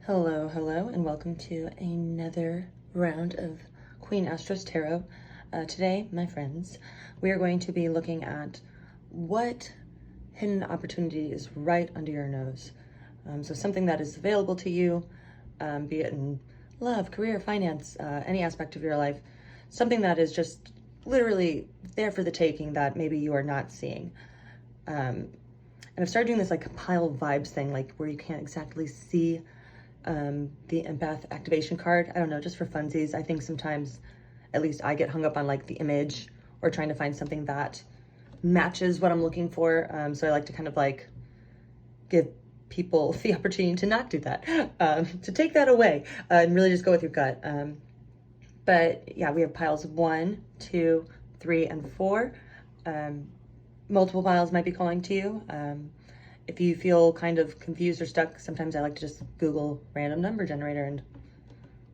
Hello, hello, and welcome to another round of Queen Astro's Tarot. Today, my friends, we are going to be looking at what hidden opportunity is right under your nose. So something that is available to you, be it in love, career, finance, any aspect of your life, something that is just literally there for the taking that maybe you are not seeing. And I've started doing this like pile vibes thing, like where you can't exactly see the empath activation card. I don't know, just for funsies. I think sometimes, at least I get hung up on like the image or trying to find something that matches what I'm looking for. So I like to kind of like give people the opportunity to not do that, to take that away and really just go with your gut. But yeah, we have piles 1, 2, 3, and 4. Multiple piles might be calling to you. If you feel kind of confused or stuck, sometimes I like to just Google random number generator and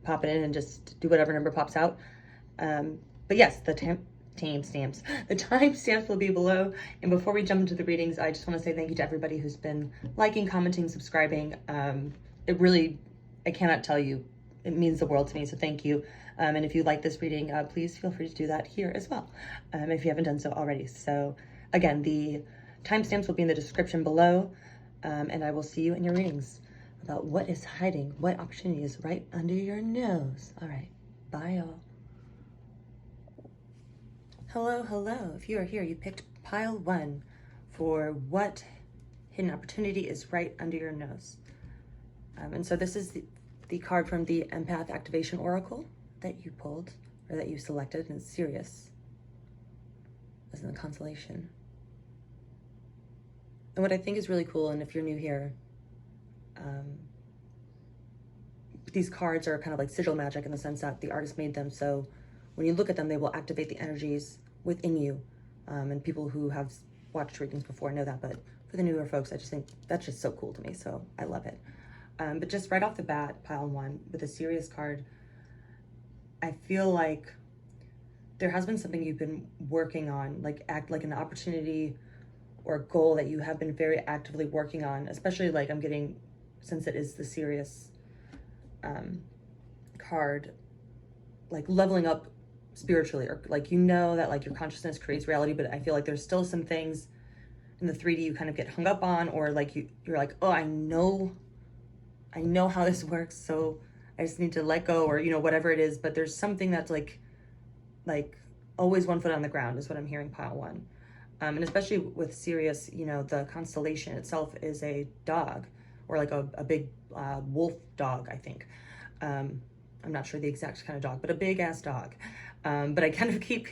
pop it in and just do whatever number pops out. But yes, the timestamps will be below. And before we jump into the readings, I just want to say thank you to everybody who's been liking, commenting, subscribing. It really, I cannot tell you, it means the world to me, so thank you. And if you like this reading, please feel free to do that here as well, if you haven't done so already. So again, the timestamps will be in the description below, and I will see you in your readings about what is hiding, what opportunity is right under your nose. All right, bye y'all. Hello, hello. If you are here, you picked pile 1 for what hidden opportunity is right under your nose. And so this is the card from the Empath Activation Oracle that you pulled, or that you selected, and it's Sirius, as in the constellation. And what I think is really cool, and if you're new here, these cards are kind of like sigil magic in the sense that the artist made them, so when you look at them, they will activate the energies within you. And people who have watched readings before know that, but for the newer folks, I just think that's just so cool to me, so I love it. But just right off the bat, pile 1, with a Sirius card, I feel like there has been something you've been working on, like an opportunity or goal that you have been very actively working on, especially like I'm getting, since it is the Sirius card, like leveling up spiritually, or like, you know, that like your consciousness creates reality, but I feel like there's still some things in the 3D you kind of get hung up on, or like you're like, oh, I know how this works, so I just need to let go, or you know, whatever it is. But there's something that's like always one foot on the ground is what I'm hearing, pile 1. And especially with Sirius, you know, the constellation itself is a dog, or like a big wolf dog, I think. I'm not sure the exact kind of dog, but a big ass dog. But I kind of keep,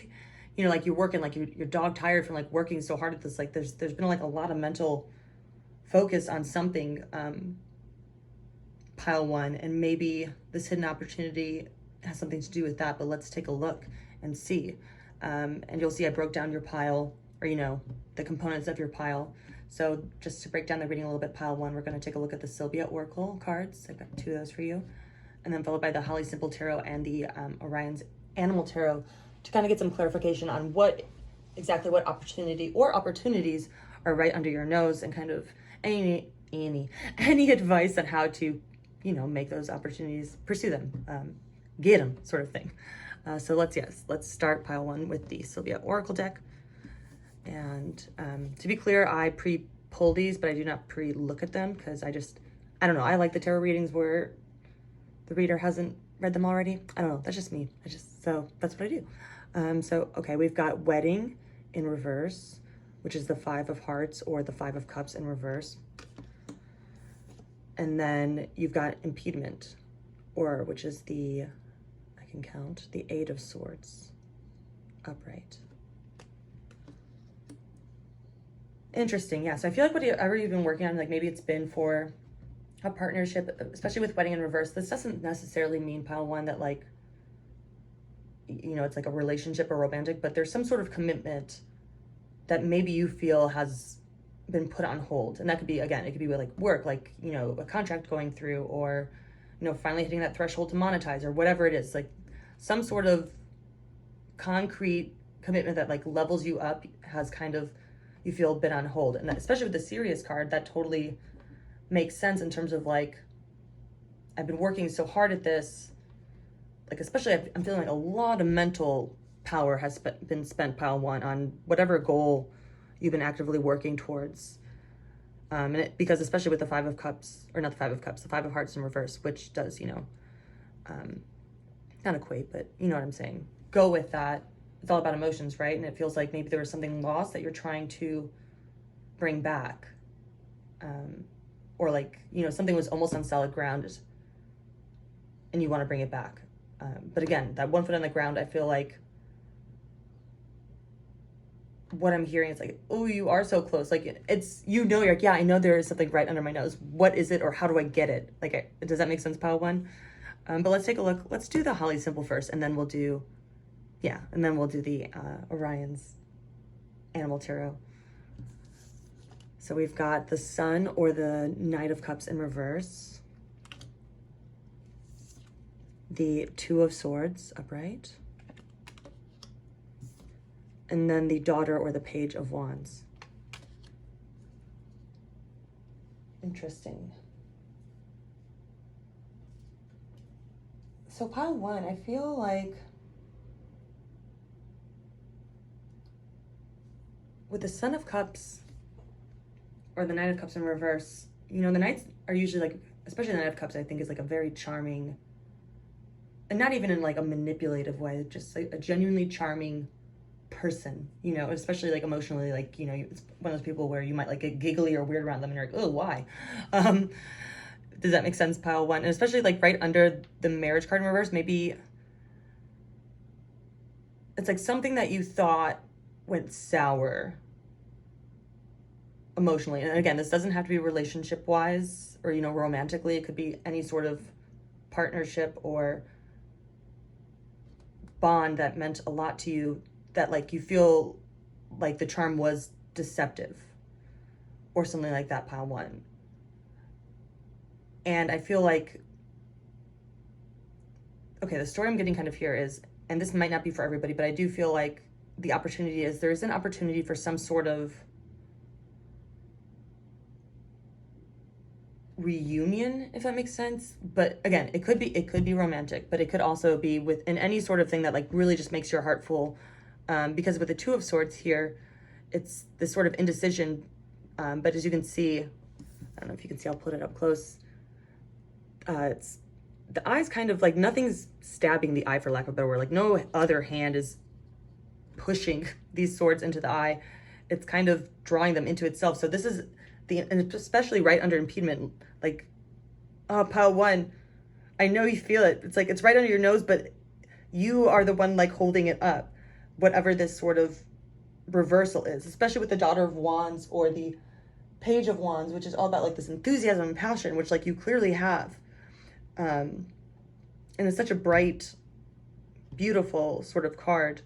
you know, like you're working, like your dog tired from like working so hard at this, like there's been like a lot of mental focus on something, pile 1, and maybe this hidden opportunity has something to do with that, but let's take a look and see. And you'll see I broke down your pile, or you know, the components of your pile. So just to break down the reading a little bit, pile 1, we're going to take a look at the Sylvia Oracle cards. I've got 2 of those for you, and then followed by the Holly Simple Tarot and the Orion's Animal Tarot, to kind of get some clarification on what opportunity or opportunities are right under your nose, and kind of any advice on how to, you know, make those opportunities, pursue them, get them, sort of thing. So let's start pile 1 with the Sylvia Oracle deck. And to be clear, I pre-pull these, but I do not pre-look at them, because I don't know, I like the tarot readings where the reader hasn't read them already. I don't know, that's just me. So that's what I do. So, okay, we've got Wedding in reverse, which is the 5 of Hearts, or the 5 of Cups in reverse. And then you've got Impediment, or which is the 8 of Swords, upright. Interesting, yeah. So I feel like whatever you've been working on, like maybe it's been for a partnership, especially with Wedding in reverse. This doesn't necessarily mean, pile 1, that like, you know, it's like a relationship or romantic, but there's some sort of commitment that maybe you feel has been put on hold. And that could be, again, it could be with like work, like, you know, a contract going through, or, you know, finally hitting that threshold to monetize, or whatever it is, like some sort of concrete commitment that like levels you up has kind of, you feel, been on hold. And that, especially with the Sirius card, that totally makes sense in terms of like, I've been working so hard at this, like especially I'm feeling like a lot of mental power has been spent, pile one, on whatever goal you've been actively working towards. Because especially with the Five of Cups, or not the Five of Cups, the Five of Hearts in reverse, which does, not equate, but you know what I'm saying. Go with that. It's all about emotions, right? And it feels like maybe there was something lost that you're trying to bring back. Or like, something was almost on solid ground and you want to bring it back. But again, that 1 foot on the ground, I feel like what I'm hearing is like, oh, you are so close. Like it's, you're like, yeah, I know there is something right under my nose. What is it, or how do I get it? Like, does that make sense, pile one? But let's take a look. Let's do the Holly symbol first, and then we'll do, the Orion's Animal Tarot. So we've got the Sun or the Knight of Cups in reverse, the Two of Swords upright, and then the Daughter or the Page of Wands. Interesting. So pile one, I feel like with the Son of Cups or the Knight of Cups in reverse, the Knights are usually like, especially the Knight of Cups, I think is like a very charming, and not even in like a manipulative way, just like a genuinely charming person, especially like emotionally, like, it's one of those people where you might like get giggly or weird around them and you're like, oh, why? Does that make sense, pile one? And especially like right under the Marriage card in reverse, maybe it's like something that you thought went sour emotionally. And again, this doesn't have to be relationship wise or, romantically. It could be any sort of partnership or bond that meant a lot to you, that like you feel like the charm was deceptive or something like that, pile one. And I feel like, okay, the story I'm getting kind of here is, and this might not be for everybody, but I do feel like the opportunity is, there's an opportunity for some sort of reunion, if that makes sense. But again, it could be romantic, but it could also be within any sort of thing that like really just makes your heart full. Because with the Two of Swords here, it's this sort of indecision. But as you can see, I don't know if you can see, I'll put it up close. It's the eye's kind of like, nothing's stabbing the eye, for lack of a better word. Like no other hand is pushing these swords into the eye. It's kind of drawing them into itself. So this is and especially right under impediment, like, pile one, I know you feel it. It's like, it's right under your nose, but you are the one like holding it up, whatever this sort of reversal is, especially with the Daughter of Wands or the Page of Wands, which is all about like this enthusiasm and passion, which like you clearly have. And it's such a bright, beautiful sort of card.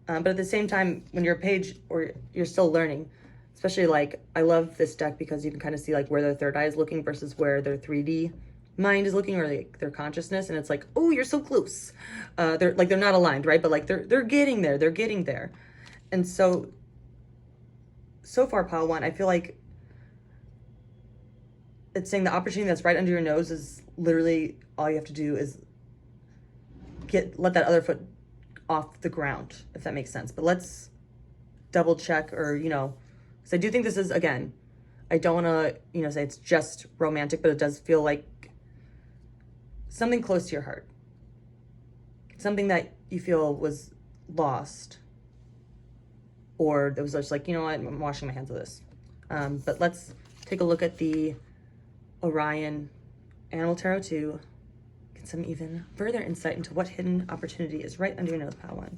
But at the same time, when you're a page or you're still learning, especially like, I love this deck because you can kind of see like where their third eye is looking versus where their 3D mind is looking, or like their consciousness. And it's like, oh, you're so close. They're not aligned, right? But like they're getting there. And so far, pile one, I feel like it's saying the opportunity that's right under your nose is literally all you have to do is let that other foot off the ground, if that makes sense. But let's double check, or, because I do think this is, again, I don't want to, say it's just romantic, but it does feel like something close to your heart. Something that you feel was lost, or it was just like, you know what, I'm washing my hands of this. But let's take a look at the Orion Animal Tarot to get some even further insight into what hidden opportunity is right under your nose, pile one.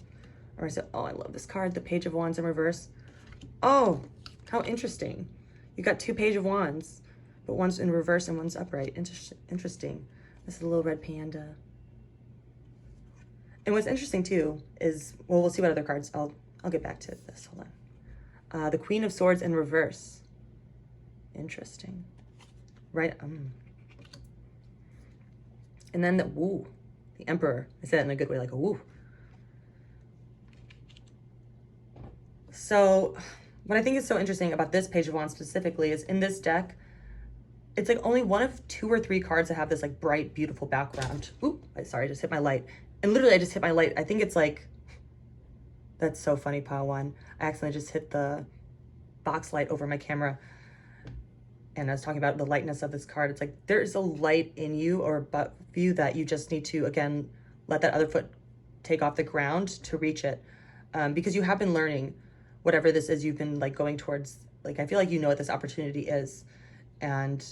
Or is it, oh, I love this card, the Page of Wands in reverse. Oh, how interesting. You got two Page of Wands, but one's in reverse and one's upright. Interesting. This is a little red panda. And what's interesting too is, well, we'll see what other cards, I'll get back to this, hold on. The Queen of Swords in reverse. Interesting. Right, and then the Emperor. I said that in a good way, like a woo. So what I think is so interesting about this Page of Wands specifically is, in this deck, it's like only one of 2 or 3 cards that have this like bright, beautiful background. Oop, sorry, I just hit my light. And literally I just hit my light. I think it's like, that's so funny, pile 1. I accidentally just hit the box light over my camera. And I was talking about the lightness of this card. It's like, there's a light in you or above you that you just need to, again, let that other foot take off the ground to reach it. Because you have been learning whatever this is you've been like going towards. Like, I feel like you know what this opportunity is. And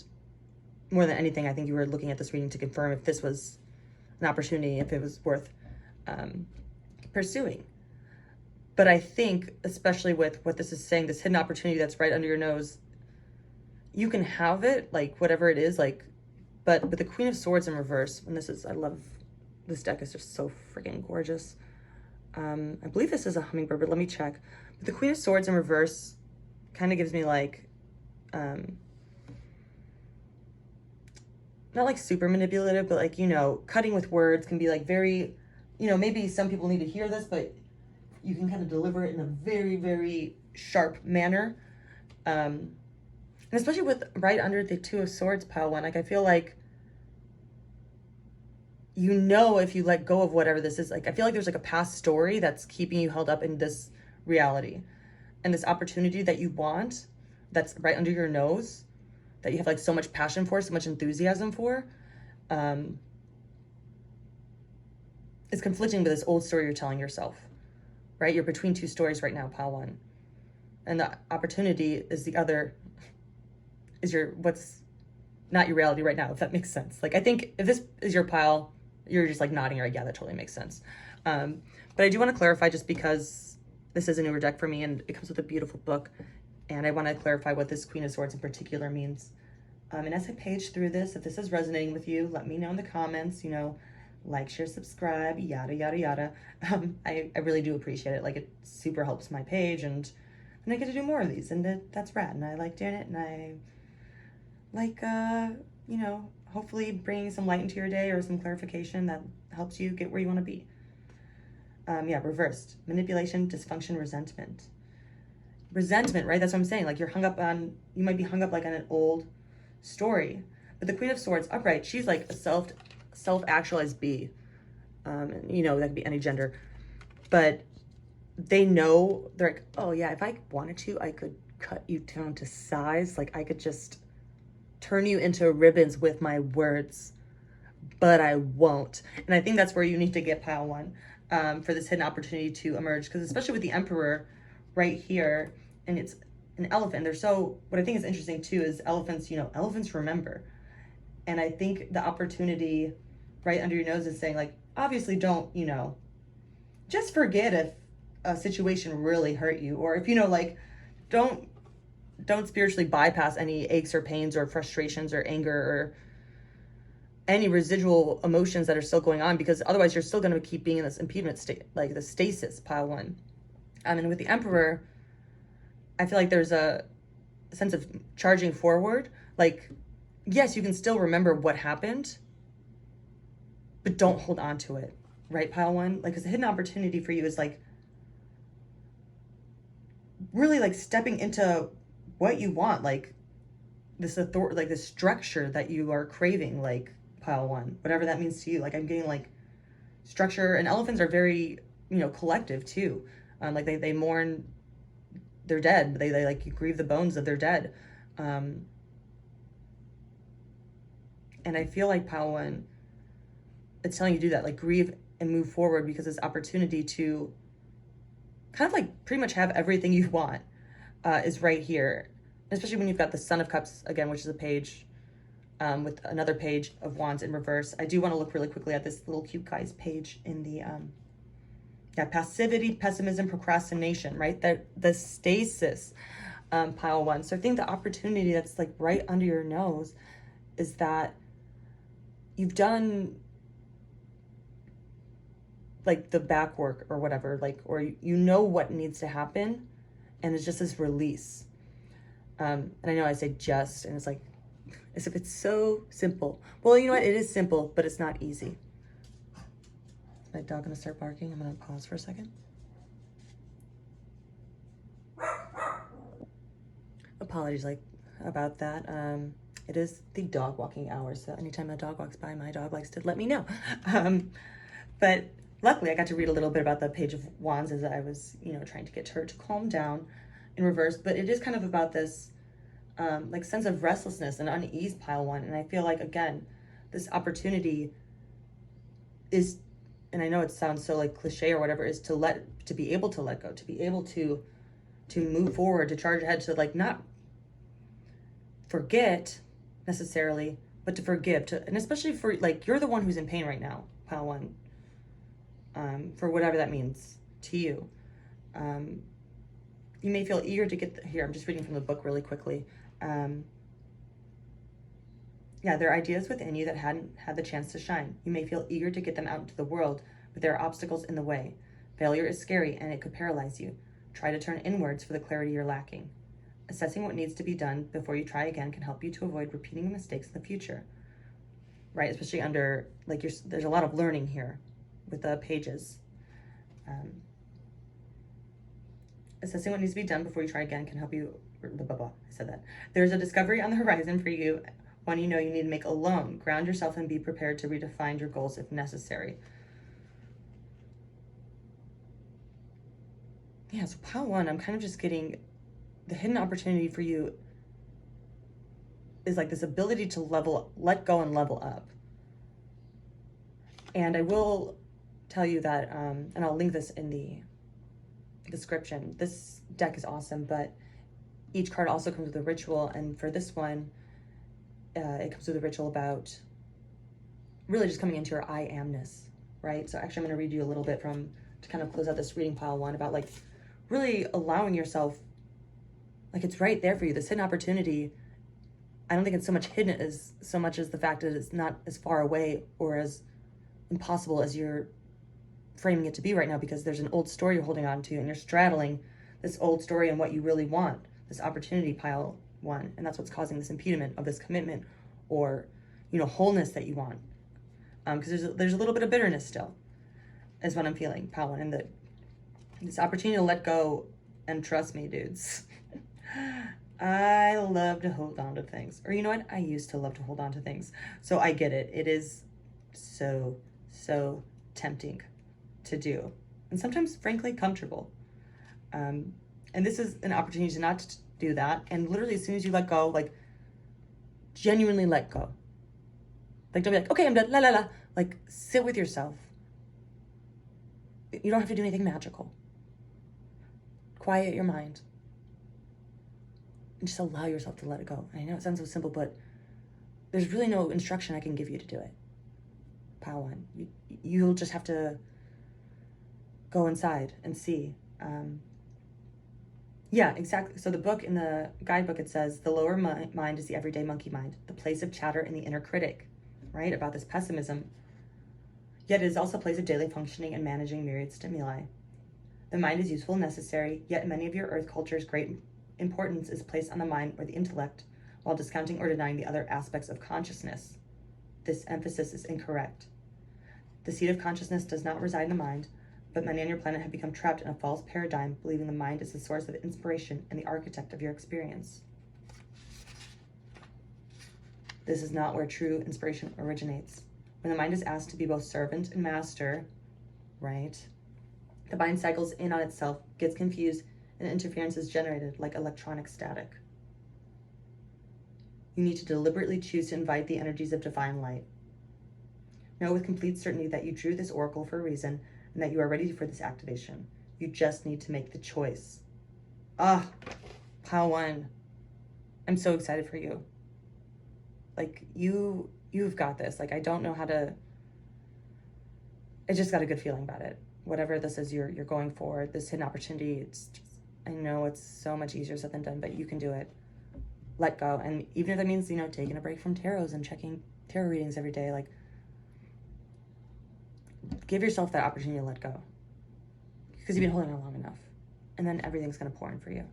more than anything, I think you were looking at this reading to confirm if this was an opportunity, if it was worth pursuing. But I think, especially with what this is saying, this hidden opportunity that's right under your nose, you can have it, like whatever it is, like, but with the Queen of Swords in reverse, and this is, I love, this deck is just so freaking gorgeous. I believe this is a hummingbird, but let me check. But the Queen of Swords in reverse kind of gives me like, not like super manipulative, but like, you know, cutting with words can be like very, you know, maybe some people need to hear this, but you can kind of deliver it in a very, very sharp manner. And especially with right under the 2 of Swords, pile 1, like I feel like, you know, if you let go of whatever this is, like I feel like there's like a past story that's keeping you held up in this reality. And this opportunity that you want, that's right under your nose, that you have like so much passion for, so much enthusiasm for, is conflicting with this old story you're telling yourself, right? You're between 2 stories right now, pile 1. And the opportunity is the other, is your, what's not your reality right now, if that makes sense. Like, I think if this is your pile, you're just like nodding, right? Yeah, that totally makes sense. But I do want to clarify, just because this is a newer deck for me and it comes with a beautiful book, and I want to clarify what this Queen of Swords in particular means. And as I page through this, if this is resonating with you, let me know in the comments, you know, like, share, subscribe, yada, yada, yada. I really do appreciate it. Like, it super helps my page, and I get to do more of these, and that's rad. And I like doing it, and I like, you know, hopefully bringing some light into your day or some clarification that helps you get where you want to be. Yeah, reversed. Manipulation, dysfunction, resentment. Resentment, right? That's what I'm saying. Like, you're hung up on, you might be hung up like on an old story. But the Queen of Swords upright, she's like a self-actualized bee. You know, that could be any gender. But they know, they're like, oh yeah, if I wanted to, I could cut you down to size. Like, I could just turn you into ribbons with my words, but I won't. And I think that's where you need to get pile 1 for this hidden opportunity to emerge. Because especially with the Emperor right here, and it's an elephant. They're so, what I think is interesting too is elephants, you know, elephants remember. And I think the opportunity right under your nose is saying, like, obviously don't, you know, just forget if a situation really hurt you, or if, you know, like, don't spiritually bypass any aches or pains or frustrations or anger or any residual emotions that are still going on, because otherwise you're still going to keep being in this impediment state, like the stasis, pile 1. And with the Emperor, I feel like there's a sense of charging forward. Like, yes, you can still remember what happened, but don't hold on to it, right, pile 1? Like, because the hidden opportunity for you is like really like stepping into what you want, like this authority, like this structure that you are craving, like pile 1, whatever that means to you. Like, I'm getting like structure, and elephants are very, you know, collective too. Like they mourn their dead. They like grieve the bones of their dead. And I feel like pile 1, it's telling you to do that, like grieve and move forward, because this opportunity to kind of like pretty much have everything you want is right here. Especially when you've got the Son of Cups again, which is a page with another page of Wands in reverse. I do want to look really quickly at this little cute guy's page in the yeah, passivity, pessimism, procrastination, right? The stasis, pile 1. So I think the opportunity that's like right under your nose is that you've done like the back work or whatever, like, or you know what needs to happen, and it's just this release. And I know I say just, and it's like, as if it's so simple. Well, you know what? It is simple, but it's not easy. My dog gonna start barking? I'm gonna pause for a second. Apologies like about that. It is the dog walking hour, so anytime a dog walks by, my dog likes to let me know. But luckily, I got to read a little bit about the Page of Wands as I was, trying to get her to calm down in reverse. But it is kind of about this like sense of restlessness and unease, pile one. And I feel like, again, this opportunity is, and I know it sounds so like cliche or whatever, is to be able to let go, to be able to move forward, to charge ahead, to like not forget necessarily, but to forgive, and especially for like, you're the one who's in pain right now, pile one, for whatever that means to you. You may feel eager to get here. I'm just reading from the book really quickly. Yeah, there are ideas within you that hadn't had the chance to shine. You may feel eager to get them out into the world, but there are obstacles in the way. Failure is scary and it could paralyze you. Try to turn inwards for the clarity you're lacking. Assessing what needs to be done before you try again can help you to avoid repeating mistakes in the future. Right, especially under, like, there's a lot of learning here with the pages. Assessing what needs to be done before you try again can help you, blah, blah, blah. I said that. There's a discovery on the horizon for you, one you know you need to make alone. Ground yourself and be prepared to redefine your goals if necessary. Yeah, so pile one, I'm kind of just getting the hidden opportunity for you is like this ability to let go and level up. And I will tell you that, and I'll link this in the description. This deck is awesome, but each card also comes with a ritual. And for this one, it comes with a ritual about really just coming into your I amness, right? So actually I'm going to read you a little bit to kind of close out this reading, pile one, about like really allowing yourself, like it's right there for you, this hidden opportunity. I don't think it's so much hidden as so much as the fact that it's not as far away or as impossible as you're framing it to be right now, because there's an old story you're holding on to and you're straddling this old story and what you really want, this opportunity, pile one. And that's what's causing this impediment of this commitment or, wholeness that you want. Because there's a little bit of bitterness still, is what I'm feeling, pile one. And this opportunity to let go, and trust me, dudes, I love to hold on to things. Or you know what? I used to love to hold on to things. So I get it. It is so tempting to do. And sometimes, frankly, comfortable. And this is an opportunity to not do that. And literally, as soon as you let go, like, genuinely let go. Like, don't be like, okay, I'm done, la, la, la. Like, sit with yourself. You don't have to do anything magical. Quiet your mind. And just allow yourself to let it go. I know it sounds so simple, but there's really no instruction I can give you to do it. Pile one. You'll just have to go inside and see. Yeah, exactly. So the book, in the guidebook, it says, the lower mind is the everyday monkey mind, the place of chatter and the inner critic, right? About this pessimism. Yet it is also a place of daily functioning and managing myriad stimuli. The mind is useful and necessary, yet in many of your earth cultures, great importance is placed on the mind or the intellect, while discounting or denying the other aspects of consciousness. This emphasis is incorrect. The seat of consciousness does not reside in the mind, but many on your planet have become trapped in a false paradigm, believing the mind is the source of inspiration and the architect of your experience. This is not where true inspiration originates. When the mind is asked to be both servant and master, right, the mind cycles in on itself, gets confused, and interference is generated like electronic static. You need to deliberately choose to invite the energies of divine light. Know with complete certainty that you drew this oracle for a reason and that you are ready for this activation. You just need to make the choice. Pile one. I'm so excited for you. Like, you've got this. Like, I don't know how to, I just got a good feeling about it. Whatever this is you're going for, this hidden opportunity, it's just, I know it's so much easier said than done, but you can do it. Let go. And even if that means, taking a break from tarots and checking tarot readings every day, like, give yourself that opportunity to let go, because you've been holding on long enough, and then everything's going to pour in for you.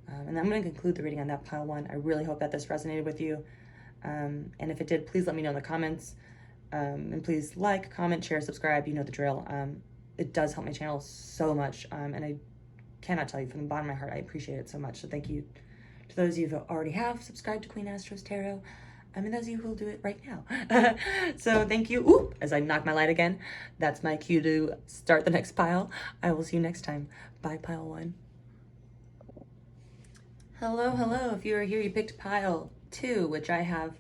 And I'm going to conclude the reading on that, pile one. I really hope that this resonated with you. And if it did, please let me know in the comments. And please like, comment, share, subscribe. You know the drill. It does help my channel so much. And I cannot tell you from the bottom of my heart, I appreciate it so much. So thank you To those of you who already have subscribed to Queen Astro's Tarot, and those of you who will do it right now. So thank you. Ooh, as I knock my light again, that's my cue to start the next pile. I will see you next time. Bye, pile 1. Hello, hello. If you are here, you picked pile 2, which I have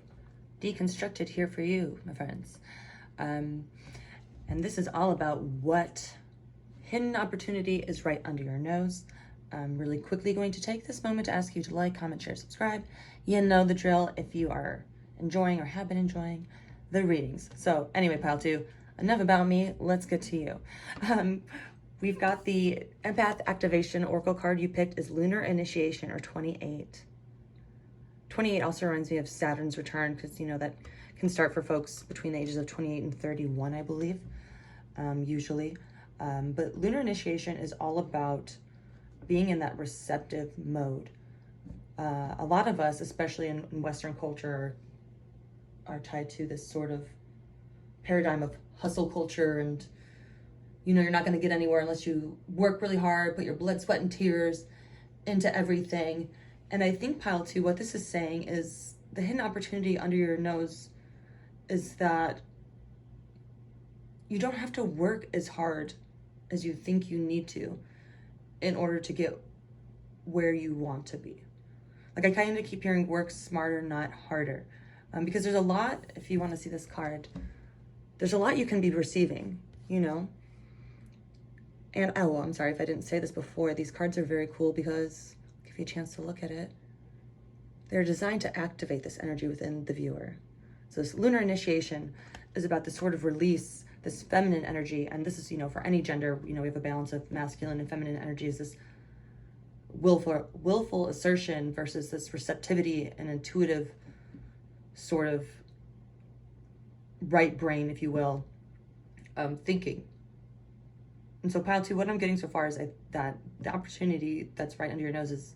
deconstructed here for you, my friends. And this is all about what hidden opportunity is right under your nose. I'm really quickly going to take this moment to ask you to like, comment, share, subscribe. You know the drill if you are enjoying or have been enjoying the readings. So anyway, pile 2, enough about me. Let's get to you. We've got the empath activation oracle card you picked is Lunar Initiation, or 28. 28 also reminds me of Saturn's return, because you know that can start for folks between the ages of 28 and 31, I believe, usually. But Lunar Initiation is all about being in that receptive mode. A lot of us, especially in Western culture, are tied to this sort of paradigm of hustle culture, and you know, you're not going to get anywhere unless you work really hard, put your blood, sweat, and tears into everything. And I think pile 2, what this is saying is the hidden opportunity under your nose is that you don't have to work as hard as you think you need to in order to get where you want to be. Like, I kind of keep hearing work smarter, not harder. Because there's a lot, if you want to see this card, there's a lot you can be receiving, you know? And, oh, I'm sorry if I didn't say this before. These cards are very cool because, I'll give you a chance to look at it. They're designed to activate this energy within the viewer. So this Lunar Initiation is about this sort of release, this feminine energy. And this is, you know, for any gender, you know, we have a balance of masculine and feminine energies. This willful assertion versus this receptivity and intuitive sort of right brain, if you will, thinking. And so pile 2, what I'm getting so far is that the opportunity that's right under your nose is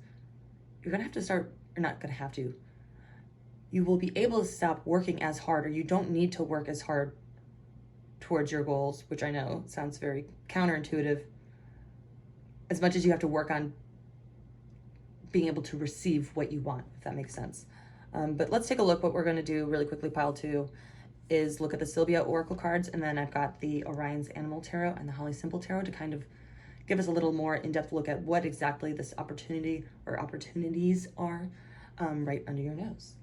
you're going to have to start, or not going to have to, you will be able to stop working as hard, or you don't need to work as hard towards your goals, which I know sounds very counterintuitive, as much as you have to work on being able to receive what you want, if that makes sense. But let's take a look. What we're going to do really quickly, pile 2, is look at the Sylvia Oracle cards, and then I've got the Orion's Animal Tarot and the Holly Simple Tarot to kind of give us a little more in-depth look at what exactly this opportunity or opportunities are right under your nose.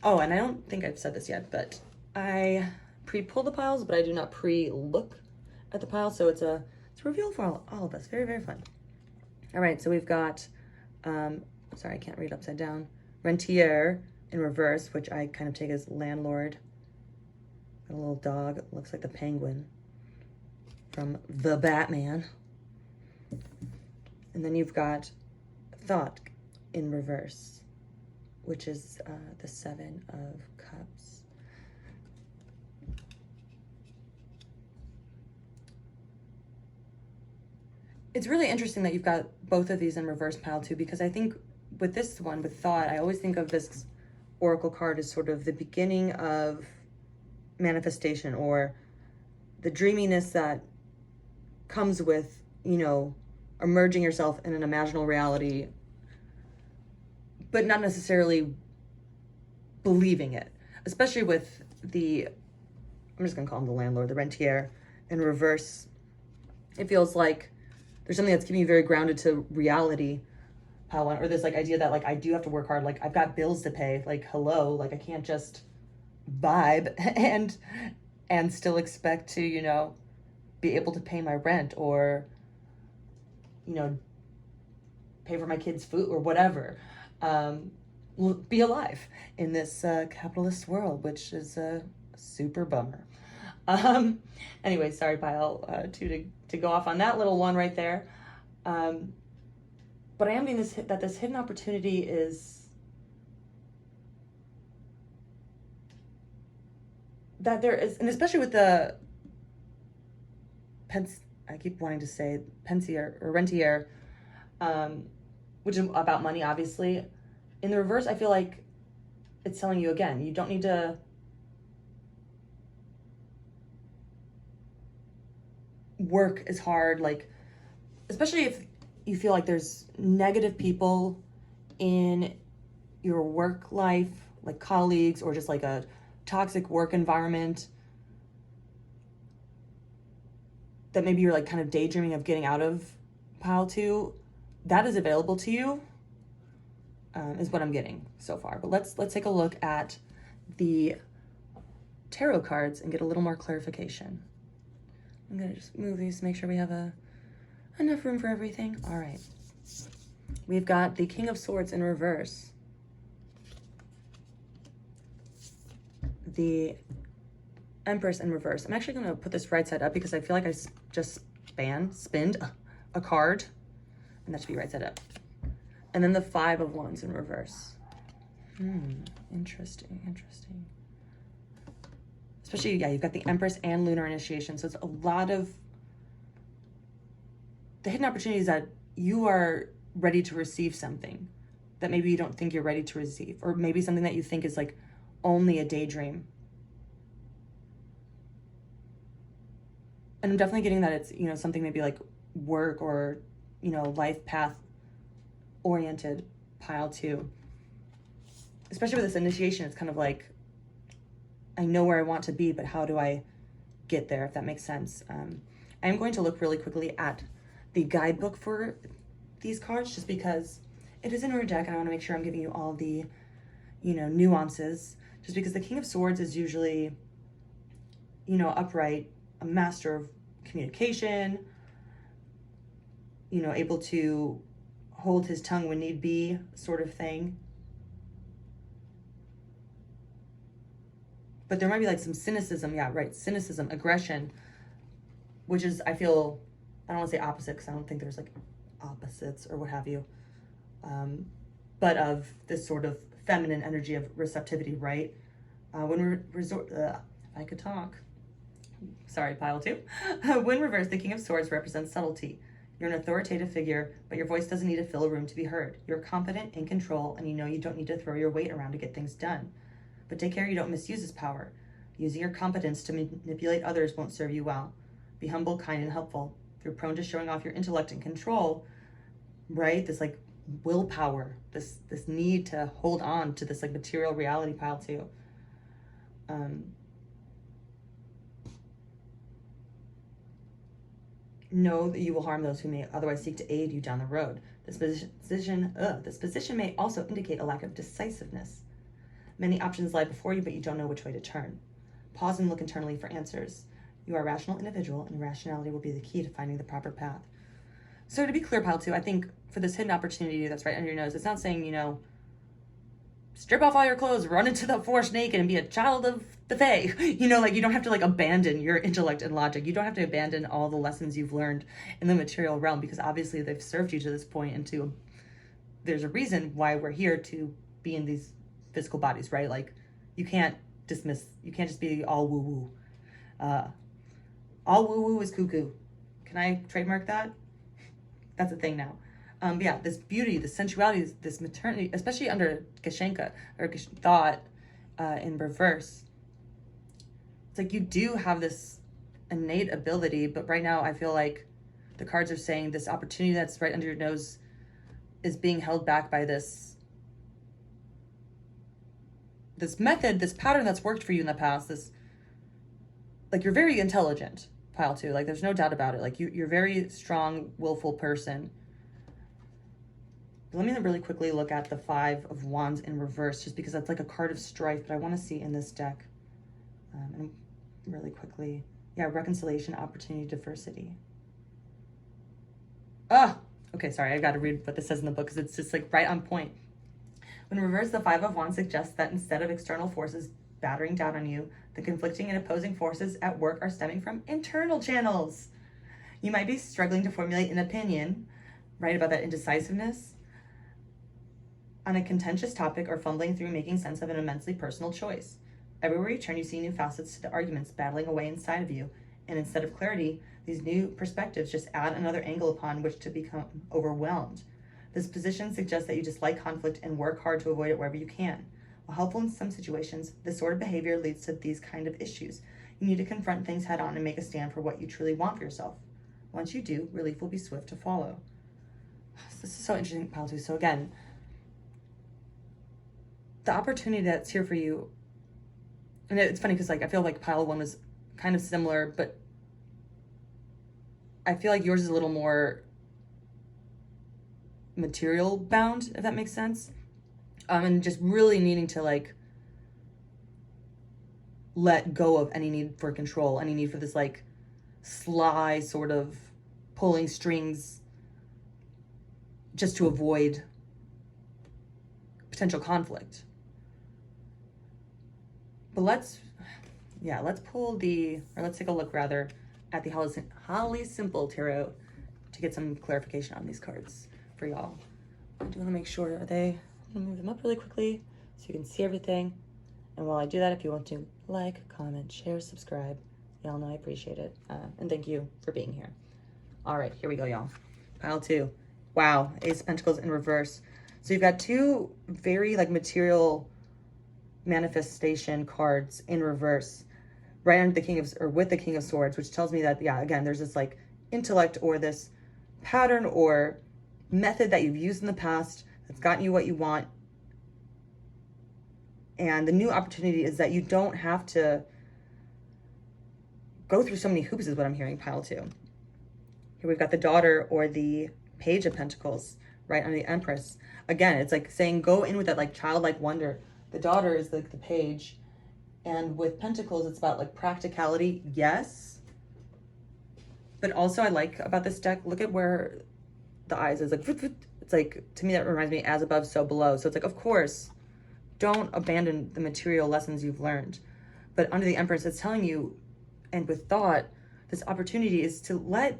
Oh, and I don't think I've said this yet, but I pre-pull the piles, but I do not pre-look at the pile, so it's a reveal for all of us. Very, very fun. All right, so we've got, sorry, I can't read upside down, Rentier in reverse, which I kind of take as landlord. Got a little dog, it looks like the Penguin from the Batman. And then you've got Thought in reverse, which is the 7 of Cups. It's really interesting that you've got both of these in reverse, pile 2, because I think with this one, with Thought, I always think of this oracle card as sort of the beginning of manifestation, or the dreaminess that comes with, you know, immersing yourself in an imaginal reality, but not necessarily believing it, especially with the, I'm just gonna call him the landlord, the rentier in reverse. It feels like there's something that's keeping you very grounded to reality, or this like idea that like I do have to work hard, like I've got bills to pay, like hello, like I can't just vibe and still expect to, you know, be able to pay my rent, or, you know, pay for my kids' food or whatever. Be alive in this capitalist world, which is a super bummer. Anyway, sorry, pile 2 to go off on that little one right there. But I am being that this hidden opportunity is that there is, and especially with the I keep wanting to say pensier or rentier, which is about money, obviously. In the reverse, I feel like it's telling you again, you don't need to work as hard, like, especially if you feel like there's negative people in your work life, like colleagues, or just like a toxic work environment that maybe you're like kind of daydreaming of getting out of, pile 2, that is available to you, is what I'm getting so far. But let's take a look at the tarot cards and get a little more clarification. I'm gonna just move these to make sure we have enough room for everything. All right. We've got the King of Swords in reverse. The Empress in reverse. I'm actually gonna put this right side up because I feel like I just spinned a card, and that should be right side up. And then the 5 of Wands in reverse. Interesting. Especially, yeah, you've got the Empress and Lunar Initiation. So it's a lot of the hidden opportunities that you are ready to receive something that maybe you don't think you're ready to receive, or maybe something that you think is like only a daydream. And I'm definitely getting that it's, you know, something maybe like work or, you know, life path oriented, pile 2. Especially with this initiation, it's kind of like, I know where I want to be, but how do I get there, if that makes sense? I'm going to look really quickly at the guidebook for these cards, just because it is in your deck, and I want to make sure I'm giving you all the, you know, nuances. Just because the King of Swords is usually, you know, upright, a master of communication, you know, able to hold his tongue when need be, sort of thing. But there might be like some cynicism, yeah, right, cynicism, aggression, which is, I feel, I don't want to say opposite because I don't think there's like opposites or what have you, but of this sort of feminine energy of receptivity, right? When I could talk. Sorry, pile 2. When reversed, the King of Swords represents subtlety. You're an authoritative figure, but your voice doesn't need to fill a room to be heard. You're confident, in control, and you know you don't need to throw your weight around to get things done. But take care you don't misuse his power. Using your competence to manipulate others won't serve you well. Be humble, kind, and helpful. If you're prone to showing off your intellect and control, right? This like willpower, this need to hold on to this like material reality, pile 2. Know that you will harm those who may otherwise seek to aid you down the road. This position may also indicate a lack of decisiveness. Many options lie before you, but you don't know which way to turn. Pause and look internally for answers. You are a rational individual, and rationality will be the key to finding the proper path. So to be clear, pile 2, I think for this hidden opportunity that's right under your nose, it's not saying, you know, strip off all your clothes, run into the forest naked, and be a child of the Fae. You know, like, you don't have to like abandon your intellect and logic. You don't have to abandon all the lessons you've learned in the material realm, because obviously they've served you to this point, and there's a reason why we're here to be in these physical bodies, right? Like, you can't just be all woo-woo. All woo-woo is cuckoo. Can I trademark that? That's a thing now. Yeah, this beauty, this sensuality, this maternity, especially under Geshenka or thought in reverse. It's like you do have this innate ability, but right now I feel like the cards are saying this opportunity that's right under your nose is being held back by this method, this pattern that's worked for you in the past. This, like, you're very intelligent, pile 2. Like, there's no doubt about it. Like, you're a very strong, willful person. Let me really quickly look at the 5 of Wands in reverse, just because that's like a card of strife, but I want to see in this deck. And really quickly, yeah, reconciliation, opportunity, diversity. Okay, sorry, I got to read what this says in the book because it's just like right on point. When reversed, the 5 of Wands suggests that instead of external forces battering down on you, the conflicting and opposing forces at work are stemming from internal channels. You might be struggling to formulate an opinion, right, about that indecisiveness on a contentious topic, or fumbling through making sense of an immensely personal choice. Everywhere you turn, you see new facets to the arguments battling away inside of you, and instead of clarity, these new perspectives just add another angle upon which to become overwhelmed. This position suggests that you dislike conflict and work hard to avoid it wherever you can. While helpful in some situations, this sort of behavior leads to these kind of issues. You need to confront things head on and make a stand for what you truly want for yourself. Once you do, relief will be swift to follow. This is so interesting, pile 2. So again, the opportunity that's here for you, and it's funny because like I feel like pile 1 was kind of similar, but I feel like yours is a little more material bound, if that makes sense. And just really needing to like let go of any need for control, any need for this like sly sort of pulling strings just to avoid potential conflict. But let's take a look rather at the Holly Simple Tarot to get some clarification on these cards for y'all. I do want to make sure, I'm gonna move them up really quickly so you can see everything. And while I do that, if you want to like, comment, share, subscribe, y'all know I appreciate it. And thank you for being here. All right, here we go, y'all. Pile 2. Wow, Ace of Pentacles in reverse. So you've got 2 very like material manifestation cards in reverse, right under the with the King of Swords, which tells me that, yeah, again, there's this like intellect or this pattern or method that you've used in the past that's gotten you what you want. And the new opportunity is that you don't have to go through so many hoops is what I'm hearing, pile 2. Here we've got the Daughter or the Page of Pentacles, right under the Empress. Again, it's like saying go in with that like childlike wonder. The Daughter is like the Page. And with Pentacles, it's about like practicality, yes. But also I like about this deck, look at where the eyes is like, it's like, to me that reminds me as above, so below. So it's like, of course, don't abandon the material lessons you've learned. But under the Empress, it's telling you, and with thought, this opportunity is to let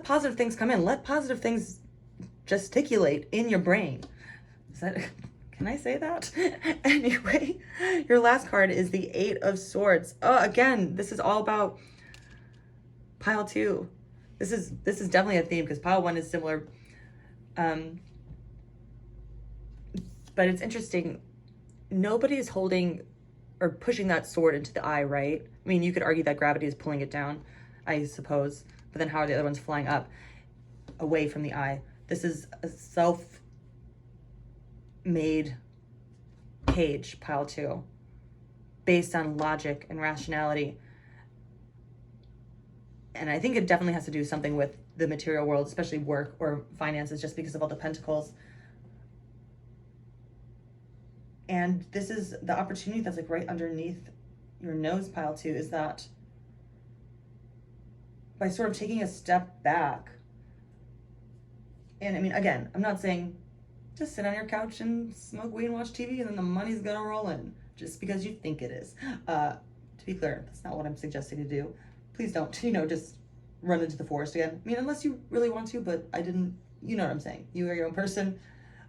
positive things come in. Let positive things gesticulate in your brain. Is that, can I say that? Anyway, your last card is the 8 of Swords. Oh, again, this is all about pile 2. This is definitely a theme because pile 1 is similar. But it's interesting. Nobody is holding or pushing that sword into the eye, right? I mean, you could argue that gravity is pulling it down, I suppose. But then how are the other ones flying up away from the eye? This is a self-made page, pile 2, based on logic and rationality. And I think it definitely has to do something with the material world, especially work or finances, just because of all the pentacles. And this is the opportunity that's like right underneath your nose, pile 2, is that by sort of taking a step back. And I mean, again, I'm not saying just sit on your couch and smoke weed and watch TV and then the money's gonna roll in just because you think it is. To be clear, that's not what I'm suggesting to do. Please don't, just run into the forest again. I mean, unless you really want to, but I didn't, you know what I'm saying. You are your own person.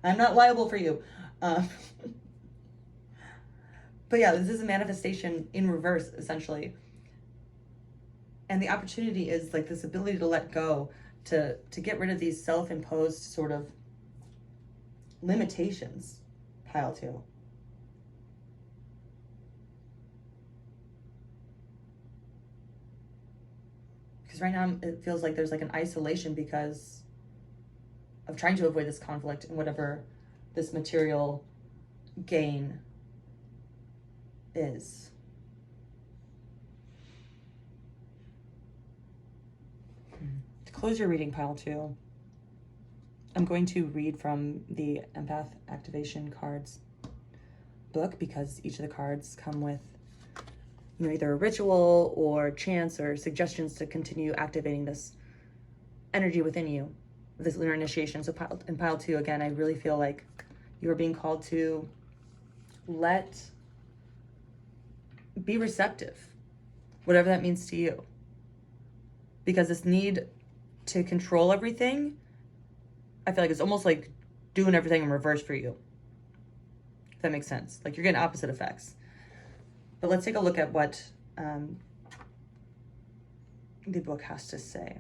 I'm not liable for you. But yeah, this is a manifestation in reverse, essentially. And the opportunity is like this ability to let go, to get rid of these self-imposed sort of limitations, pile 2. Because right now it feels like there's like an isolation because of trying to avoid this conflict and whatever this material gain is. To close your reading, pile 2, I'm going to read from the Empath Activation Cards book because each of the cards come with either a ritual or chants or suggestions to continue activating this energy within you, this lunar initiation. So in pile 2, again, I really feel like you are being called to be receptive, whatever that means to you. Because this need to control everything, I feel like it's almost like doing everything in reverse for you. If that makes sense. Like you're getting opposite effects. But let's take a look at what the book has to say.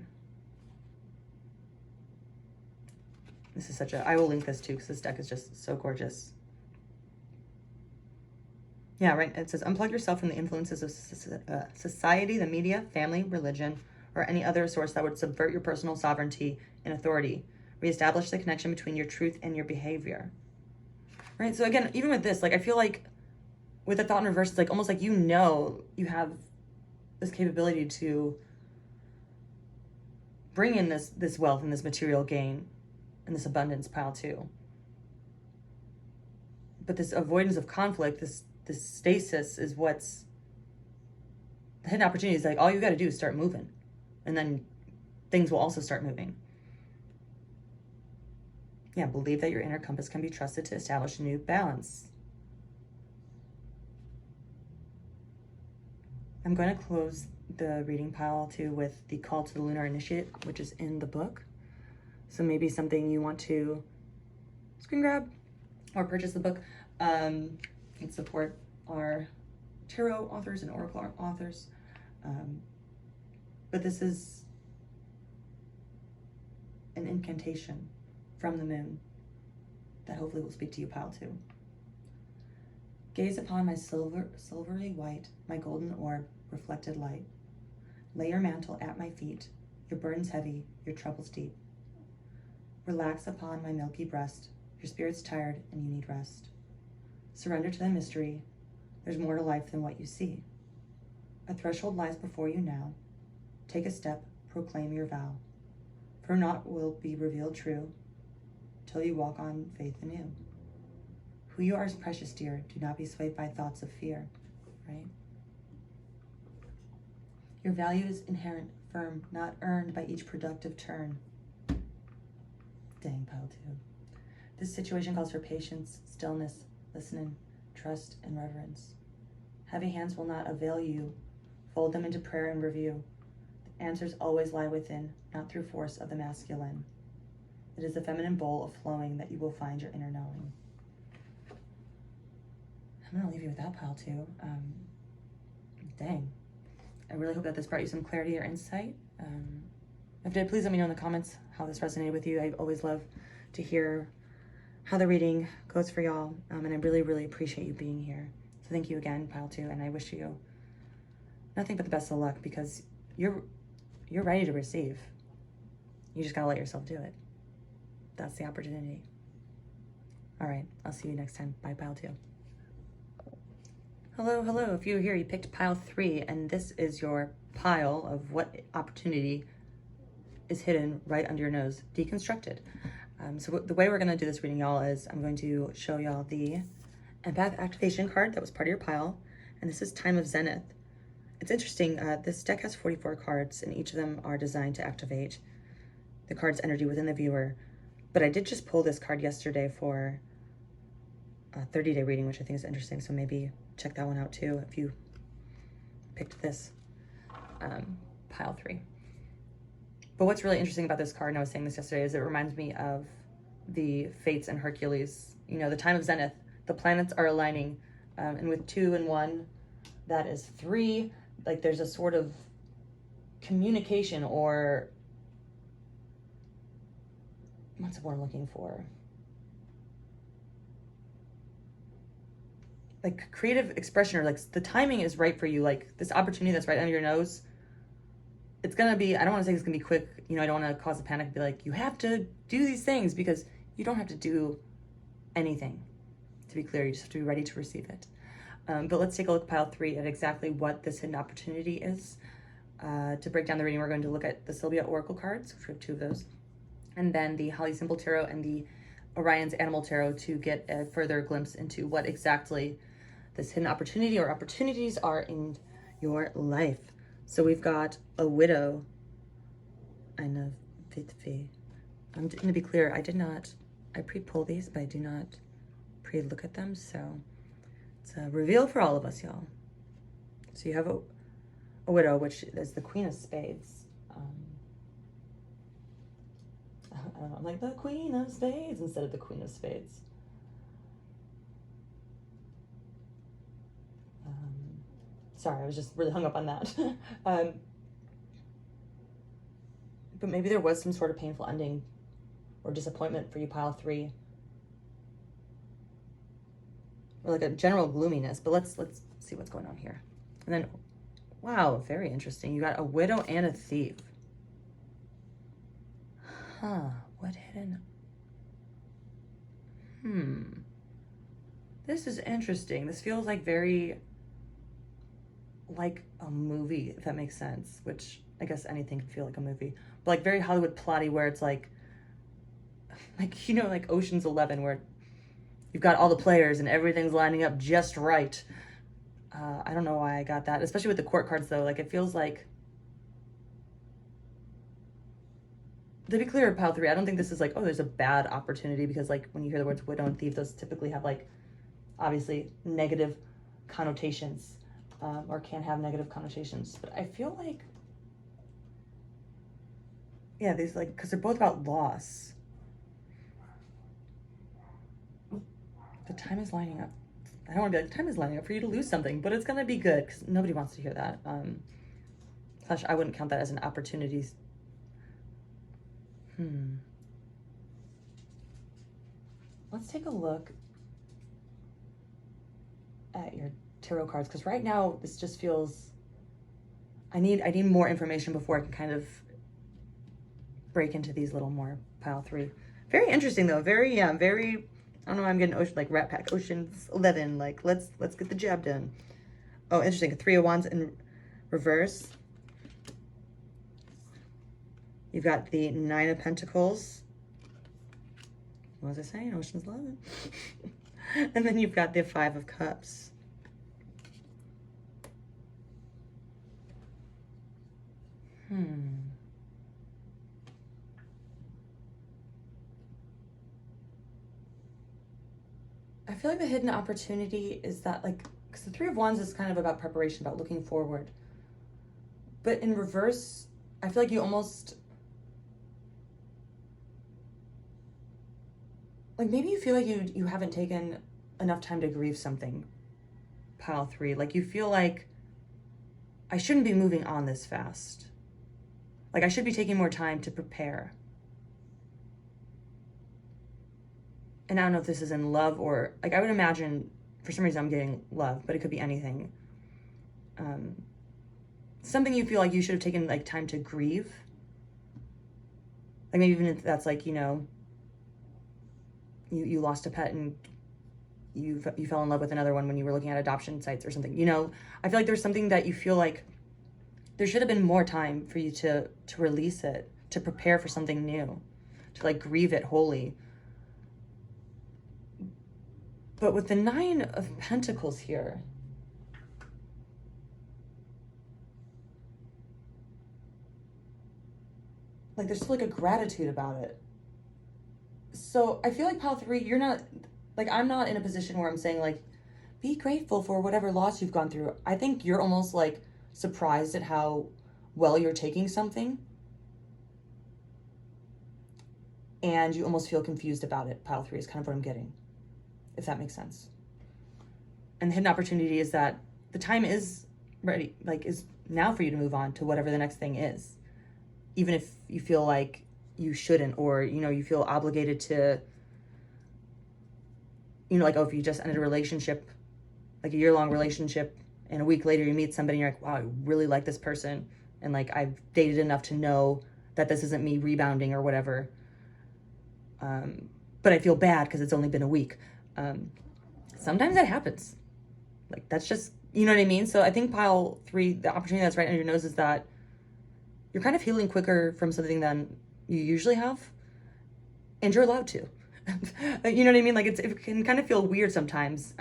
This is I will link this too because this deck is just so gorgeous. Yeah, right. It says, unplug yourself from the influences of society, the media, family, religion, or any other source that would subvert your personal sovereignty and authority. Reestablish the connection between your truth and your behavior. right? So again, even with this, like, I feel like with the thought in reverse, it's like almost like you know you have this capability to bring in this wealth and this material gain and this abundance pile too. But this avoidance of conflict, this stasis is what's the hidden opportunity. Is like all you got to do is start moving, and then things will also start moving. Yeah, believe that your inner compass can be trusted to establish a new balance. I'm going to close the reading pile too with the call to the lunar initiate, which is in the book. So maybe something you want to screen grab or purchase the book and support our tarot authors and oracle authors. But this is an incantation from the moon that hopefully will speak to you, pile too. Gaze upon my silvery white, my golden orb, reflected light. Lay your mantle at my feet, your burdens heavy, your troubles deep. Relax upon my milky breast, your spirit's tired and you need rest. Surrender to the mystery, there's more to life than what you see. A threshold lies before you now. Take a step, proclaim your vow. For naught will be revealed true, till you walk on faith anew. Who you are is precious, dear. Do not be swayed by thoughts of fear, right? Your value is inherent, firm, not earned by each productive turn. Dang, pile two. This situation calls for patience, stillness, listening, trust, and reverence. Heavy hands will not avail you. Fold them into prayer and review. The answers always lie within, not through force of the masculine. It is the feminine bowl of flowing that you will find your inner knowing. I'm going to leave you with that, pile too. Dang. I really hope that this brought you some clarity or insight. If it did, please let me know in the comments how this resonated with you. I always love to hear how the reading goes for y'all. And I really, really appreciate you being here. So thank you again, pile two. And I wish you nothing but the best of luck because you're ready to receive. You just got to let yourself do it. That's the opportunity. All right. I'll see you next time. Bye, pile two. Hello, hello. If you're here, you picked pile 3, and this is your pile of what opportunity is hidden right under your nose, deconstructed. So the way we're going to do this reading, y'all, is I'm going to show y'all the empath activation card that was part of your pile, and this is Time of Zenith. It's interesting. This deck has 44 cards, and each of them are designed to activate the card's energy within the viewer. But I did just pull this card yesterday for a 30-day reading, which I think is interesting. So maybe check that one out too if you picked this pile 3. But what's really interesting about this card, and I was saying this yesterday, is it reminds me of the Fates and Hercules. You know, the Time of Zenith, the planets are aligning, and with 2 and 1, that is 3. Like there's a sort of communication, or what's the word I'm looking for? Like creative expression, or like the timing is right for you. Like this opportunity that's right under your nose, it's gonna be, I don't want to say it's gonna be quick, you know, I don't want to cause a panic, be like, you have to do these things, because you don't have to do anything. To be clear, you just have to be ready to receive it. But let's take a look, pile 3, at exactly what this hidden opportunity is. To break down the reading, we're going to look at the Sylvia Oracle cards, which we have 2 of those, and then the Holly Symbol Tarot and the Orion's Animal Tarot to get a further glimpse into what exactly this hidden opportunity or opportunities are in your life. So we've got a widow and a witwe. I'm going to be clear, I pre-pull these, but I do not pre-look at them. So it's a reveal for all of us, y'all. So you have a widow, which is the Queen of Spades. I'm like the Queen of Spades instead of the Queen of Spades. Sorry, I was just really hung up on that. But maybe there was some sort of painful ending or disappointment for you, pile 3. Or like a general gloominess, but let's see what's going on here. And then, wow, very interesting. You got a widow and a thief. Huh, what hidden? This is interesting. This feels like very like a movie, if that makes sense, which I guess anything can feel like a movie, but like very Hollywood plotty, where it's like like Ocean's 11, where you've got all the players and everything's lining up just right. I don't know why I got that, especially with the court cards though. Like it feels like, to be clear, pile 3, I don't think this is like, oh, there's a bad opportunity, because like when you hear the words widow and thief, those typically have like obviously negative connotations, or can have negative connotations. But I feel like, yeah, these like, because they're both about loss. The time is lining up. I don't want to be like, the time is lining up for you to lose something, but it's going to be good, because nobody wants to hear that. Slash, I wouldn't count that as an opportunity. Let's take a look at your tarot cards, because right now this just feels, I need more information before I can kind of break into these little more. Pile 3. Very interesting though. Very, very, I don't know, I'm getting like Rat Pack, Ocean's 11, like let's get the job done. Oh, interesting. 3 of Wands in reverse. You've got the 9 of Pentacles. What was I saying? Ocean's 11. And then you've got the 5 of Cups. I feel like the hidden opportunity is that, like, because the 3 of Wands is kind of about preparation, about looking forward. But in reverse, I feel like you almost, like maybe you feel like you haven't taken enough time to grieve something, pile 3. Like you feel like, I shouldn't be moving on this fast. Like I should be taking more time to prepare. And I don't know if this is in love or, like, I would imagine, for some reason I'm getting love, but it could be anything. Something you feel like you should have taken like time to grieve. Like maybe even if that's like, you know, you lost a pet and you fell in love with another one when you were looking at adoption sites or something. You know, I feel like there's something that you feel like there should have been more time for you to release it, to prepare for something new, to like grieve it wholly. But with the 9 of Pentacles here, like there's still like a gratitude about it. So I feel like pile 3, you're not, like I'm not in a position where I'm saying like, be grateful for whatever loss you've gone through. I think you're almost like surprised at how well you're taking something. And you almost feel confused about it. Pile 3 is kind of what I'm getting, if that makes sense. And the hidden opportunity is that the time is ready, like is now for you to move on to whatever the next thing is. Even if you feel like you shouldn't, or, you know, you feel obligated to, you know, like, oh, if you just ended a relationship, like a year-long relationship, and a week later you meet somebody and you're like, wow, I really like this person. And like, I've dated enough to know that this isn't me rebounding or whatever. But I feel bad because it's only been a week. Sometimes that happens. Like, that's just, you know what I mean? So I think pile 3, the opportunity that's right under your nose is that you're kind of healing quicker from something than you usually have. And you're allowed to. You know what I mean? Like, it can kind of feel weird sometimes.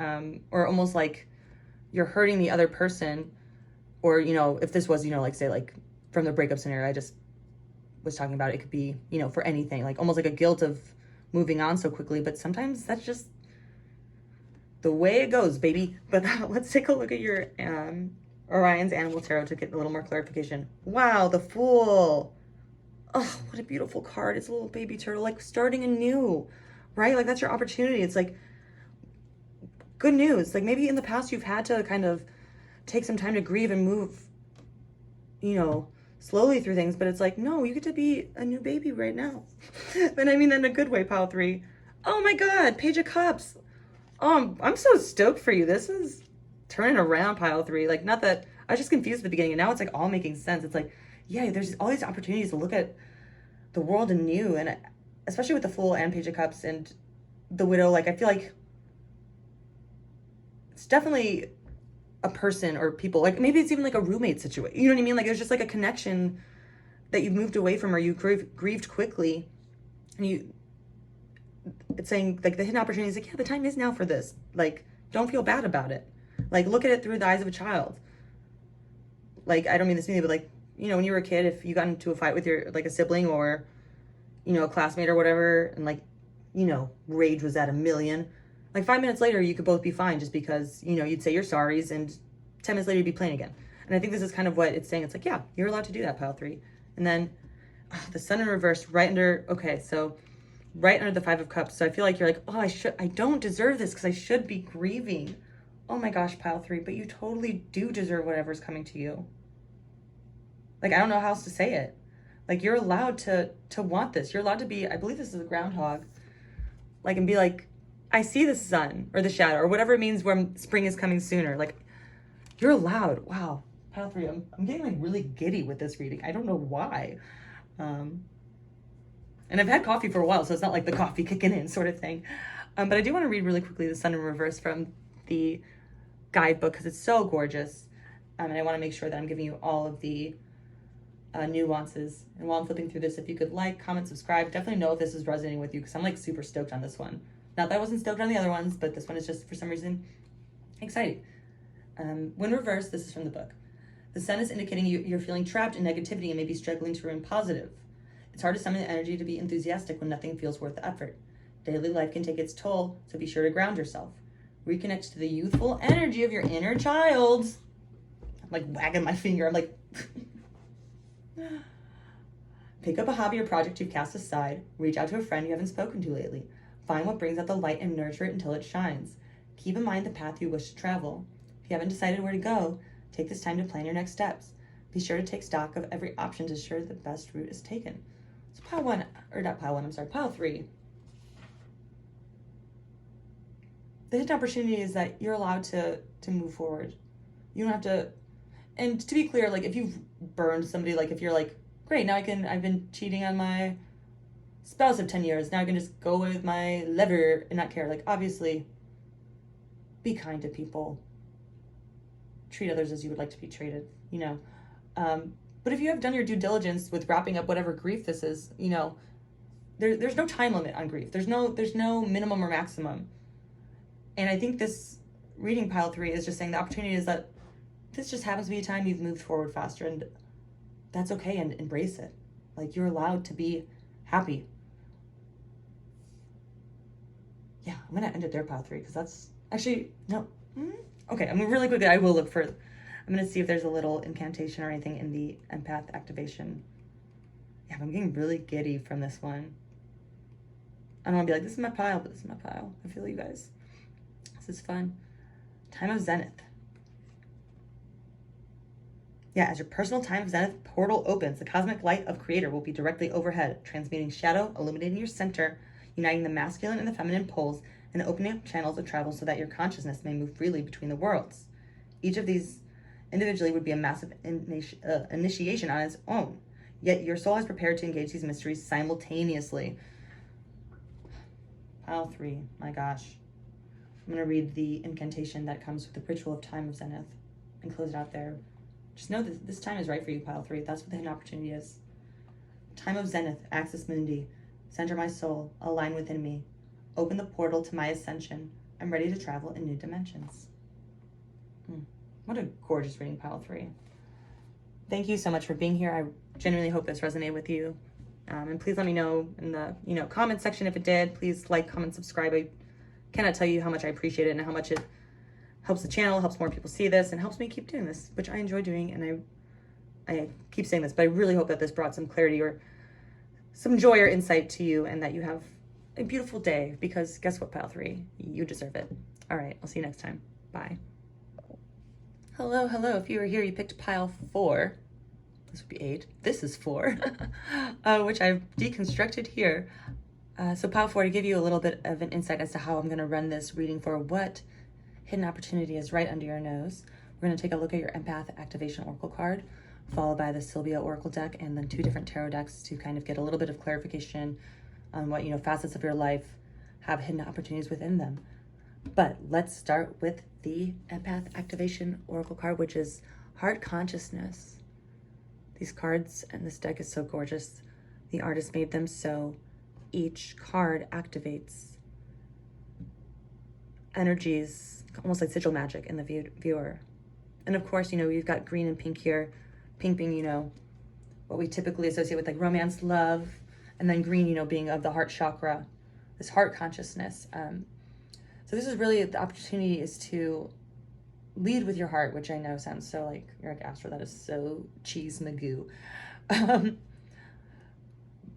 Or almost like you're hurting the other person. Or, you know, if this was, you know, like, say, like, from the breakup scenario I just was talking about, it could be, you know, for anything. Like, almost like a guilt of moving on so quickly. But sometimes that's just the way it goes, baby. But let's take a look at your Orion's Animal Tarot to get a little more clarification. Wow, the Fool. Oh, what a beautiful card. It's a little baby turtle, like starting anew, right? Like that's your opportunity. It's like good news. Like maybe in the past you've had to kind of take some time to grieve and move, you know, slowly through things, but it's like, no, you get to be a new baby right now. And I mean that in a good way, pile 3. Oh my God, Page of Cups. I'm so stoked for you. This is turning around, pile 3. Like, not that I was just confused at the beginning, and now it's like all making sense. It's like, yeah, there's all these opportunities to look at the world anew, and especially with the Fool and Page of Cups and the Widow. Like, I feel like it's definitely a person or people, like maybe it's even like a roommate situation. You know what I mean? Like, it's just like a connection that you've moved away from, or you grieved quickly, and it's saying like the hidden opportunity is like, yeah, the time is now for this. Like, don't feel bad about it. Like, look at it through the eyes of a child. Like, I don't mean this meanly, but like, you know, when you were a kid, if you got into a fight with your, like a sibling or, you know, a classmate or whatever, and like, you know, rage was at 1,000,000, like 5 minutes later, you could both be fine just because, you know, you'd say your sorries and 10 minutes later you'd be playing again. And I think this is kind of what it's saying. It's like, yeah, you're allowed to do that, pile 3. And then the sun in reverse right under, okay, so right under the 5 of Cups. So I feel like you're like, oh, I don't deserve this because I should be grieving. Oh my gosh, pile 3, but you totally do deserve whatever's coming to you. Like, I don't know how else to say it. Like, you're allowed to want this. You're allowed to be, I believe this is a groundhog, like, and be like, I see the sun or the shadow or whatever it means when spring is coming sooner. Like, you're allowed. Wow. Pile 3, I'm getting like really giddy with this reading. I don't know why. And I've had coffee for a while, so it's not like the coffee kicking in sort of thing. But I do want to read really quickly the sun in reverse from the guidebook because it's so gorgeous. And I want to make sure that I'm giving you all of the nuances. And while I'm flipping through this, if you could like, comment, subscribe, definitely know if this is resonating with you because I'm like super stoked on this one. Not that I wasn't stoked on the other ones, but this one is just for some reason exciting. When reversed, this is from the book. The sun is indicating you're feeling trapped in negativity and maybe struggling to remain positive. It's hard to summon the energy to be enthusiastic when nothing feels worth the effort. Daily life can take its toll, so be sure to ground yourself. Reconnect to the youthful energy of your inner child. I'm like wagging my finger. I'm like... Pick up a hobby or project you've cast aside. Reach out to a friend you haven't spoken to lately. Find what brings out the light and nurture it until it shines. Keep in mind the path you wish to travel. If you haven't decided where to go, take this time to plan your next steps. Be sure to take stock of every option to ensure the best route is taken. So pile 3. The hidden opportunity is that you're allowed to move forward. You don't have to, and to be clear, like if you've burned somebody, like if you're like, great, now I've been cheating on my spouse of 10 years, now I can just go with my lover and not care. Like, obviously, be kind to people. Treat others as you would like to be treated, you know. But if you have done your due diligence with wrapping up whatever grief this is, you know, there's no time limit on grief. There's no minimum or maximum. And I think this reading pile 3 is just saying the opportunity is that this just happens to be a time you've moved forward faster, and that's okay, and embrace it. Like, you're allowed to be happy. Yeah, I'm gonna end it there, pile 3, because that's actually, no. Okay, I'm really quickly, I will look for, I'm gonna see if there's a little incantation or anything in the empath activation. Yeah, I'm getting really giddy from this one. I don't wanna be like, this is my pile, but this is my pile. I feel you guys. This is fun. Time of Zenith. Yeah, as your personal time of zenith portal opens, the cosmic light of Creator will be directly overhead, transmuting shadow, illuminating your center, uniting the masculine and the feminine poles, and opening up channels of travel so that your consciousness may move freely between the worlds. Each of these individually would be a massive initiation on its own, yet your soul is prepared to engage these mysteries simultaneously. Pile 3, my gosh. I'm going to read the incantation that comes with the ritual of time of zenith and close it out there. Just know that this time is right for you, pile 3. That's what the hidden opportunity is. Time of zenith, axis mundi. Center my soul, align within me. Open the portal to my ascension. I'm ready to travel in new dimensions. What a gorgeous reading, pile 3. Thank you so much for being here. I genuinely hope this resonated with you. And please let me know in the comment section if it did. Please like, comment, subscribe. I cannot tell you how much I appreciate it and how much it helps the channel, helps more people see this, and helps me keep doing this, which I enjoy doing. And I keep saying this, but I really hope that this brought some clarity or some joy or insight to you, and that you have a beautiful day, because guess what, pile 3? You deserve it. All right, I'll see you next time. Bye. Hello. If you were here, you picked pile 4. This would be 8. This is 4, which I've deconstructed here. So pile 4, to give you a little bit of an insight as to how I'm going to run this reading for what hidden opportunity is right under your nose. We're going to take a look at your empath activation oracle card, followed by the Sylvia oracle deck, and then 2 different tarot decks to kind of get a little bit of clarification on what facets of your life have hidden opportunities within them. But let's start with the Empath Activation Oracle card, which is Heart Consciousness. These cards and this deck is so gorgeous. The artist made them so each card activates energies, almost like sigil magic in the viewer. And of course, you know, you've got green and pink here. Pink being, you know, what we typically associate with like romance, love, and then green, you know, being of the heart chakra, this heart consciousness. So this is really, the opportunity is to lead with your heart, which I know sounds so like, you're like, Astro, that is so cheese magoo.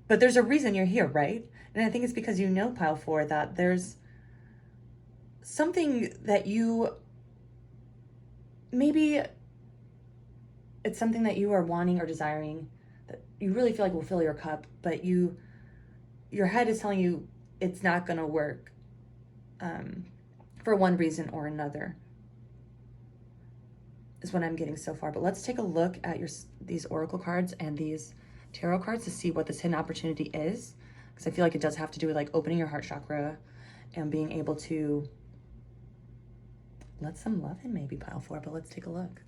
But there's a reason you're here, right? And I think it's because you know, Pile 4, that there's something that you, maybe it's something that you are wanting or desiring that you really feel like will fill your cup, but your head is telling you it's not going to work for one reason or another, is what I'm getting so far. But let's take a look at these oracle cards and these tarot cards to see what this hidden opportunity is, because I feel like it does have to do with like opening your heart chakra and being able to let some love in, maybe, Pile 4. But let's take a look.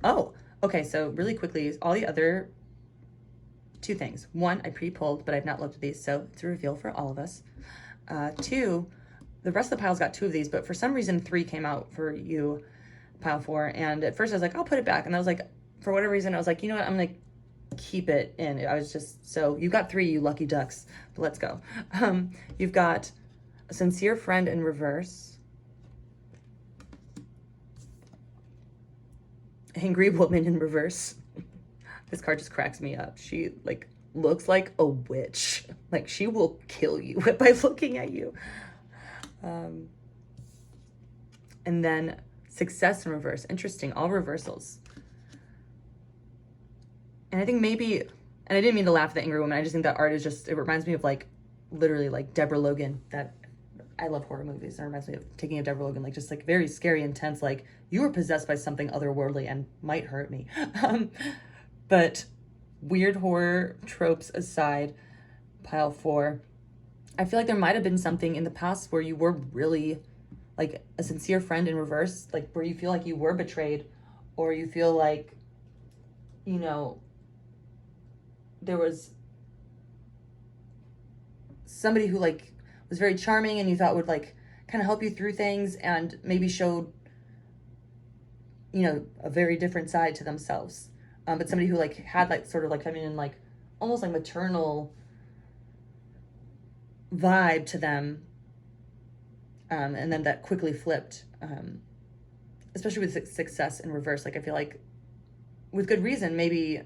Oh, okay, so really quickly, all the other two things. One, I pre-pulled, but I've not looked at these, so it's a reveal for all of us. Two, the rest of the piles got 2 of these, but for some reason 3 came out for you, Pile 4. And at first I was like, I'll put it back. And I was like, for whatever reason, I was like, you know what, I'm gonna keep it in. I was just, so you got 3, you lucky ducks. But let's go. You've got a sincere friend in reverse, angry woman in reverse. This card just cracks me up. She like looks like a witch. Like she will kill you by looking at you. And then success in reverse. Interesting, all reversals. And I think maybe, and I didn't mean to laugh at the angry woman, I just think that art is just, it reminds me of like, literally like Deborah Logan. That, I love horror movies. It reminds me of taking of Deborah Logan, like just like very scary, intense, like you were possessed by something otherworldly and might hurt me. But weird horror tropes aside, Pile 4, I feel like there might have been something in the past where you were really like a sincere friend in reverse, like where you feel like you were betrayed, or you feel like, you know, there was somebody who like was very charming and you thought would like kind of help you through things and maybe showed, you know, a very different side to themselves. But somebody who like had like sort of like coming in like almost like maternal vibe to them. And then that quickly flipped, especially with success in reverse. Like I feel like with good reason, maybe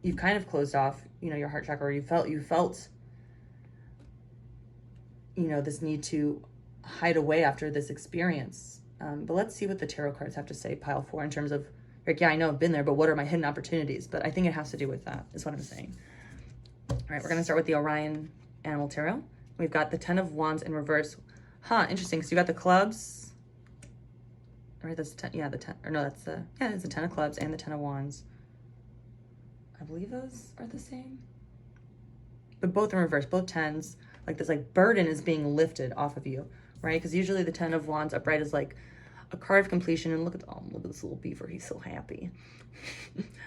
you've kind of closed off, you know, your heart chakra, or you felt, you know, this need to hide away after this experience. But let's see what the tarot cards have to say, Pile 4, in terms of, like, yeah, I know I've been there, but what are my hidden opportunities? But I think it has to do with that, is what I'm saying. All right, we're going to start with the Orion Animal Tarot. We've got the 10 of Wands in reverse. Huh, interesting. So you got the clubs. All right, that's the 10. Yeah, the 10. Or no, that's the, yeah, it's the 10 of clubs and the 10 of wands. I believe those are the same. But both in reverse, both 10s. Like this like burden is being lifted off of you, right? Because usually the 10 of wands upright is like a card of completion. And look at, oh, look at this little beaver. He's so happy.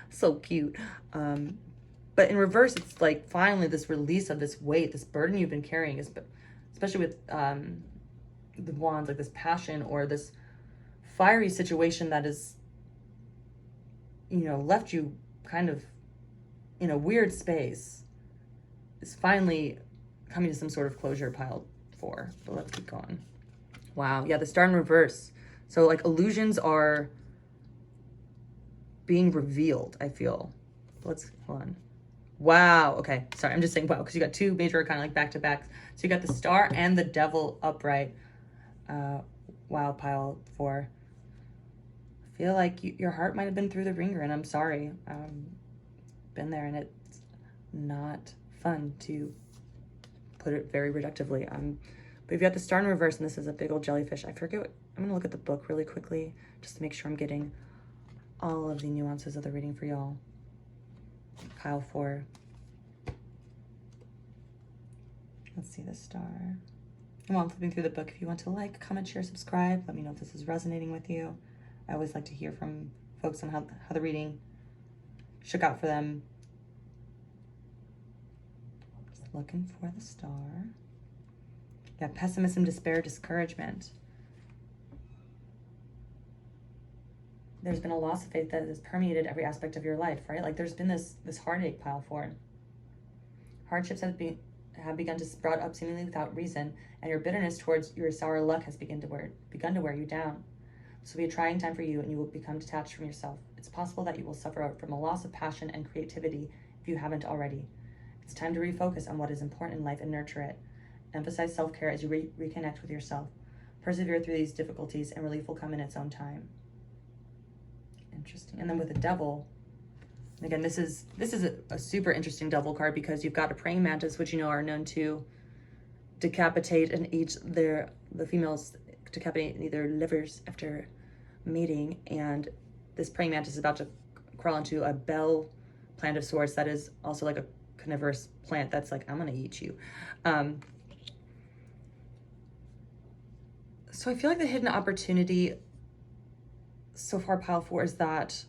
So cute. But in reverse, it's like finally this release of this weight, this burden you've been carrying, especially with the wands, like this passion or this fiery situation that is, you know, left you kind of in a weird space, is finally coming to some sort of closure, Pile 4. But let's keep going. Wow, yeah, the star in reverse. So like illusions are being revealed, I feel. Let's, hold on. Wow, okay, sorry, I'm just saying wow, because you got 2 major kind of like back to back. So you got the star and the devil upright. Wow, Pile 4. I feel like your heart might have been through the ringer, and I'm sorry. Been there, and it's not fun, to put it very reductively. But you've got the star in reverse, and this is a big old jellyfish. I forget what, I'm gonna look at the book really quickly just to make sure I'm getting all of the nuances of the reading for y'all. Pile 4. Let's see the star. while I'm flipping through the book, if you want to like, comment, share, subscribe, let me know if this is resonating with you. I always like to hear from folks on how the reading shook out for them. Just looking for the star. Yeah, pessimism, despair, discouragement. There's been a loss of faith that has permeated every aspect of your life, right? Like there's been this heartache, pile 4. Hardships have begun to sprout up seemingly without reason, and your bitterness towards your sour luck has begun to wear you down. This will be a trying time for you, and you will become detached from yourself. It's possible that you will suffer from a loss of passion and creativity if you haven't already. It's time to refocus on what is important in life and nurture it. Emphasize self-care as you reconnect with yourself. Persevere through these difficulties, and relief will come in its own time. Interesting. And then with the devil, again, this is a super interesting devil card because you've got a praying mantis, which you know are known to decapitate and eat the females decapitate and eat their livers after mating. And this praying mantis is about to crawl into a bell plant of sorts that is also like a carnivorous plant that's like, I'm gonna eat you. So I feel like the hidden opportunity so far, pile 4, is that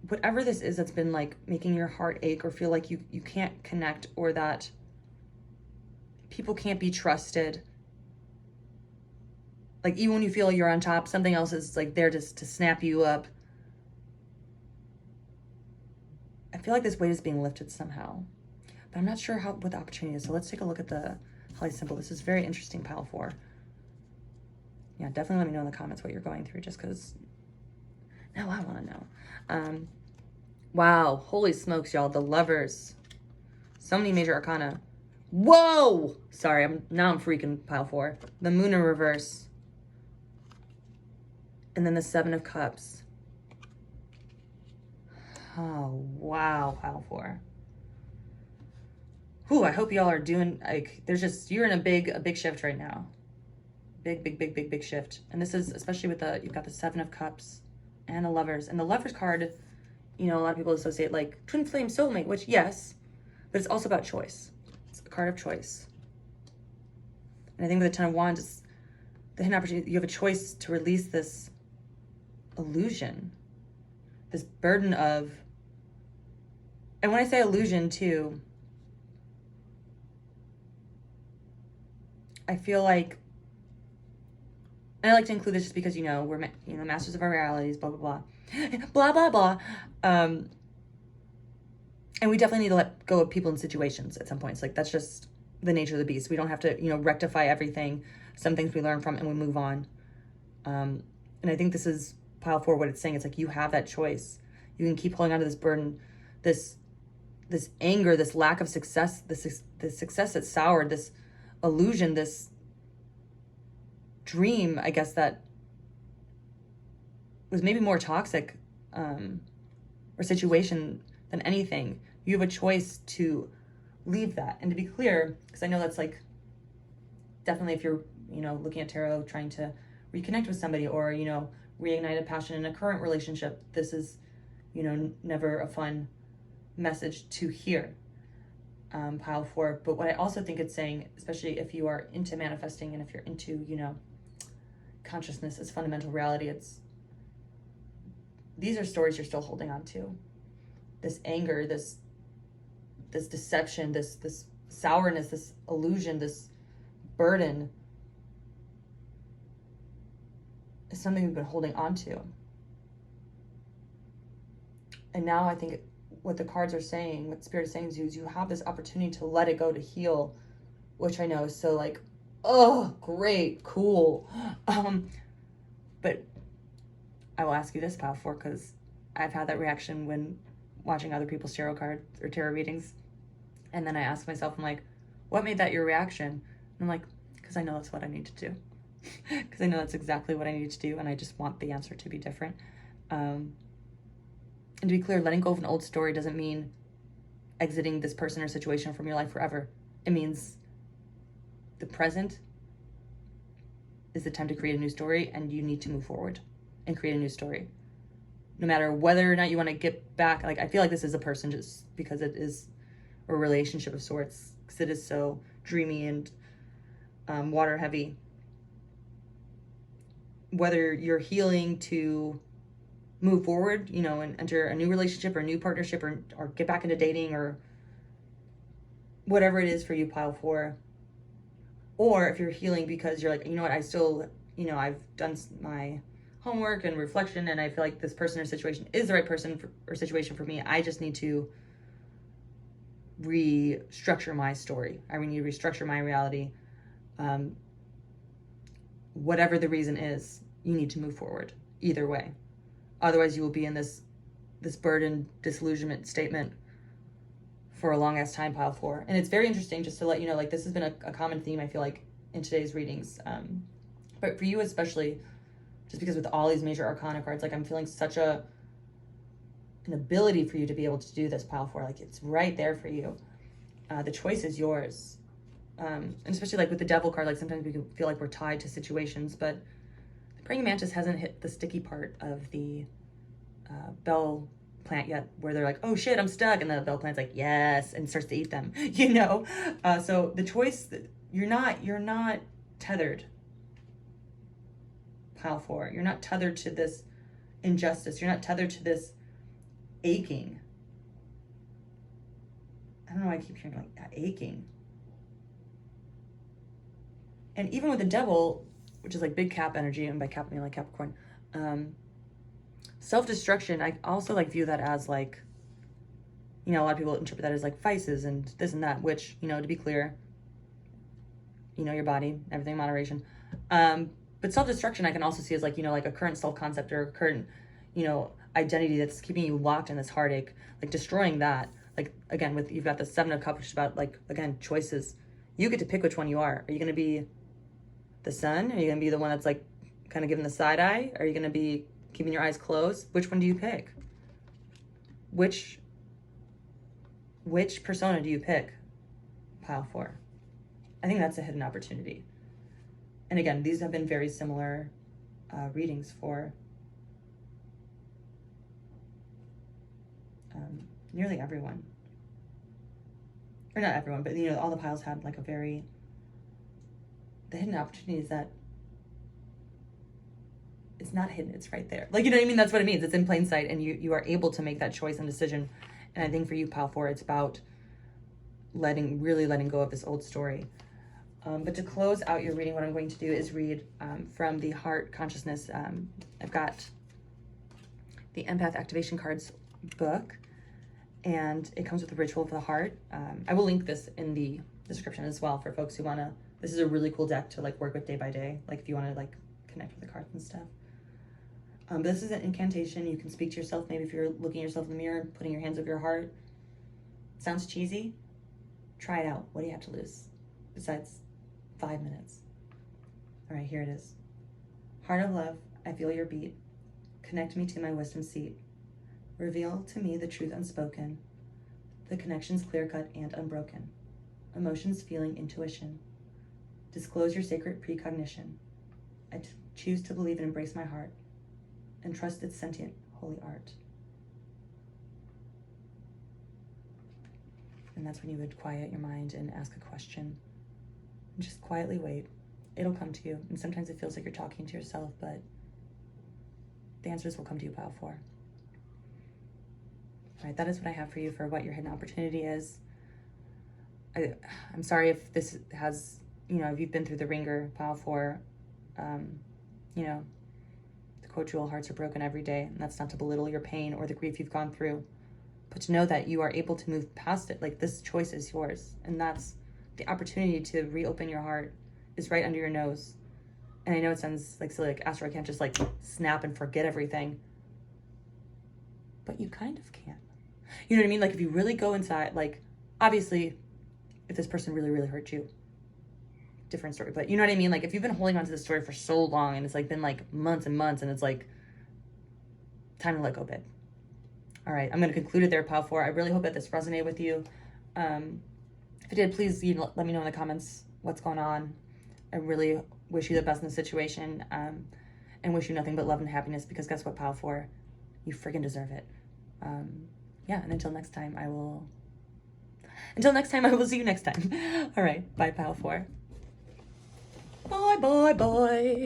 whatever this is that's been like making your heart ache or feel like you can't connect, or that people can't be trusted, like even when you feel like you're on top, something else is like there to snap you up. I feel like this weight is being lifted somehow, but I'm not sure what the opportunity is. So let's take a look at the Holly symbol. This is very interesting, pile 4. Yeah, definitely let me know in the comments what you're going through, just because now I want to know. Wow, holy smokes, y'all. The Lovers. So many major arcana. Whoa! Sorry, I'm freaking, pile 4. The Moon in reverse. And then the 7 of Cups. Oh, wow, pile 4. Whew, I hope y'all are doing, like, you're in a big shift right now. Big shift. And this is especially with you've got the 7 of Cups and the Lovers. And the Lovers card, you know, a lot of people associate like twin flame soulmate, which yes, but it's also about choice. It's a card of choice. And I think with the 10 of Wands, it's the hidden opportunity. You have a choice to release this illusion, this burden of, and when I say illusion too, I feel like, and I like to include this just because, you know, we're, you know, masters of our realities, blah, blah, blah, blah, blah, blah. And we definitely need to let go of people and situations at some points. Like, that's just the nature of the beast. We don't have to, you know, rectify everything. Some things we learn from and we move on. And I think this is pile 4, what it's saying. It's like, you have that choice. You can keep holding on to this burden, this anger, this lack of success, this success that's soured, this illusion, this dream, I guess, that was maybe more toxic or situation than anything. You have a choice to leave that. And to be clear, because I know that's like, definitely if you're, you know, looking at tarot, trying to reconnect with somebody, or, you know, reignite a passion in a current relationship, this is, you know, never a fun message to hear, pile 4. But what I also think it's saying, especially if you are into manifesting and if you're into, you know, consciousness as fundamental reality, these are stories you're still holding on to. This anger, this deception, this sourness, this illusion, this burden is something we've been holding on to. And now I think what the cards are saying, what Spirit is saying to you, is you have this opportunity to let it go, to heal, which I know is so like, oh, great, cool. But I will ask you this, pile 4, because I've had that reaction when watching other people's tarot cards or tarot readings. And then I ask myself, I'm like, what made that your reaction? And I'm like, because I know that's what I need to do. Because I know that's exactly what I need to do, and I just want the answer to be different. And to be clear, letting go of an old story doesn't mean exiting this person or situation from your life forever. It means the present is the time to create a new story, and you need to move forward and create a new story. No matter whether or not you want to get back, like, I feel like this is a person just because it is a relationship of sorts, because it is so dreamy and water heavy. Whether you're healing to move forward, you know, and enter a new relationship or a new partnership, or get back into dating, or whatever it is for you, pile 4. Or if you're healing because you're like, you know what, I still, you know, I've done my homework and reflection, and I feel like this person or situation is the right person or situation for me. I just need to restructure my story. I need to restructure my reality. Whatever the reason is, you need to move forward either way. Otherwise, you will be in this burden, disillusionment statement for a long ass time, pile 4. And it's very interesting, just to let you know, like, this has been a common theme, I feel like, in today's readings. But for you especially, just because with all these major arcana cards, like, I'm feeling such an ability for you to be able to do this, pile 4. Like, it's right there for you. The choice is yours. And especially like with the devil card, like sometimes we can feel like we're tied to situations, but the praying mantis hasn't hit the sticky part of the bell plant yet, where they're like, oh shit, I'm stuck, and the bell plant's like, yes, and starts to eat them, you know. So the choice, you're not tethered, pile 4. You're not tethered to this injustice. You're not tethered to this aching. I don't know why I keep hearing like aching. And even with the devil, which is like big cap energy, and by cap I mean like Capricorn, self-destruction, I also like view that as like, you know, a lot of people interpret that as like vices and this and that, which, you know, to be clear, you know, your body, everything in moderation. But self-destruction I can also see as like, you know, like a current self-concept or a current, you know, identity that's keeping you locked in this heartache, like destroying that. Like, again, with, you've got the 7 of Cups, which is about like, again, choices. You get to pick which one you are. Are you going to be the sun? Are you going to be the one that's like kind of giving the side eye? Are you going to be keeping your eyes closed? Which one do you pick? Which persona do you pick, pile 4? I think that's a hidden opportunity. And again, these have been very similar readings for nearly everyone. Or not everyone, but, you know, all the piles had like a very, the hidden opportunity is that it's not hidden, it's right there. Like, you know what I mean? That's what it means. It's in plain sight, and you are able to make that choice and decision. And I think for you, pile 4, it's about really letting go of this old story. But to close out your reading, what I'm going to do is read from the Heart Consciousness. I've got the Empath Activation Cards book, and it comes with the Ritual of the Heart. I will link this in the description as well for folks who want to. This is a really cool deck to like work with day by day, like if you want to like connect with the cards and stuff. But this is an incantation. You can speak to yourself, maybe if you're looking at yourself in the mirror, putting your hands over your heart. Sounds cheesy? Try it out. What do you have to lose besides 5 minutes? All right, here it is. Heart of love, I feel your beat. Connect me to my wisdom seat. Reveal to me the truth unspoken. The connections clear-cut and unbroken. Emotions, feeling, intuition. Disclose your sacred precognition. I choose to believe and embrace my heart and trust its sentient holy art. And that's when you would quiet your mind and ask a question. And just quietly wait. It'll come to you. And sometimes it feels like you're talking to yourself, but the answers will come to you, pile 4. All right, that is what I have for you for what your hidden opportunity is. I'm sorry if this has, you know, if you've been through the ringer, pile 4, you know, the quote, jewel, hearts are broken every day. And that's not to belittle your pain or the grief you've gone through, but to know that you are able to move past it. Like, this choice is yours. And that's the opportunity to reopen your heart is right under your nose. And I know it sounds like silly, like, Astro, I can't just like snap and forget everything. But you kind of can. You know what I mean? Like, if you really go inside, like, obviously, if this person really, really hurt you, different story. But you know what I mean? Like, if you've been holding on to this story for so long and it's like been like months and months, and it's like time to let go, babe. All right, I'm going to conclude it there, pile 4. I really hope that this resonated with you. If it did, please, you know, let me know in the comments what's going on. I really wish you the best in the situation, and wish you nothing but love and happiness, because guess what, pile 4? You friggin' deserve it. Yeah, and until next time, I will see you next time. All right, bye, pile 4. Bye, bye, bye.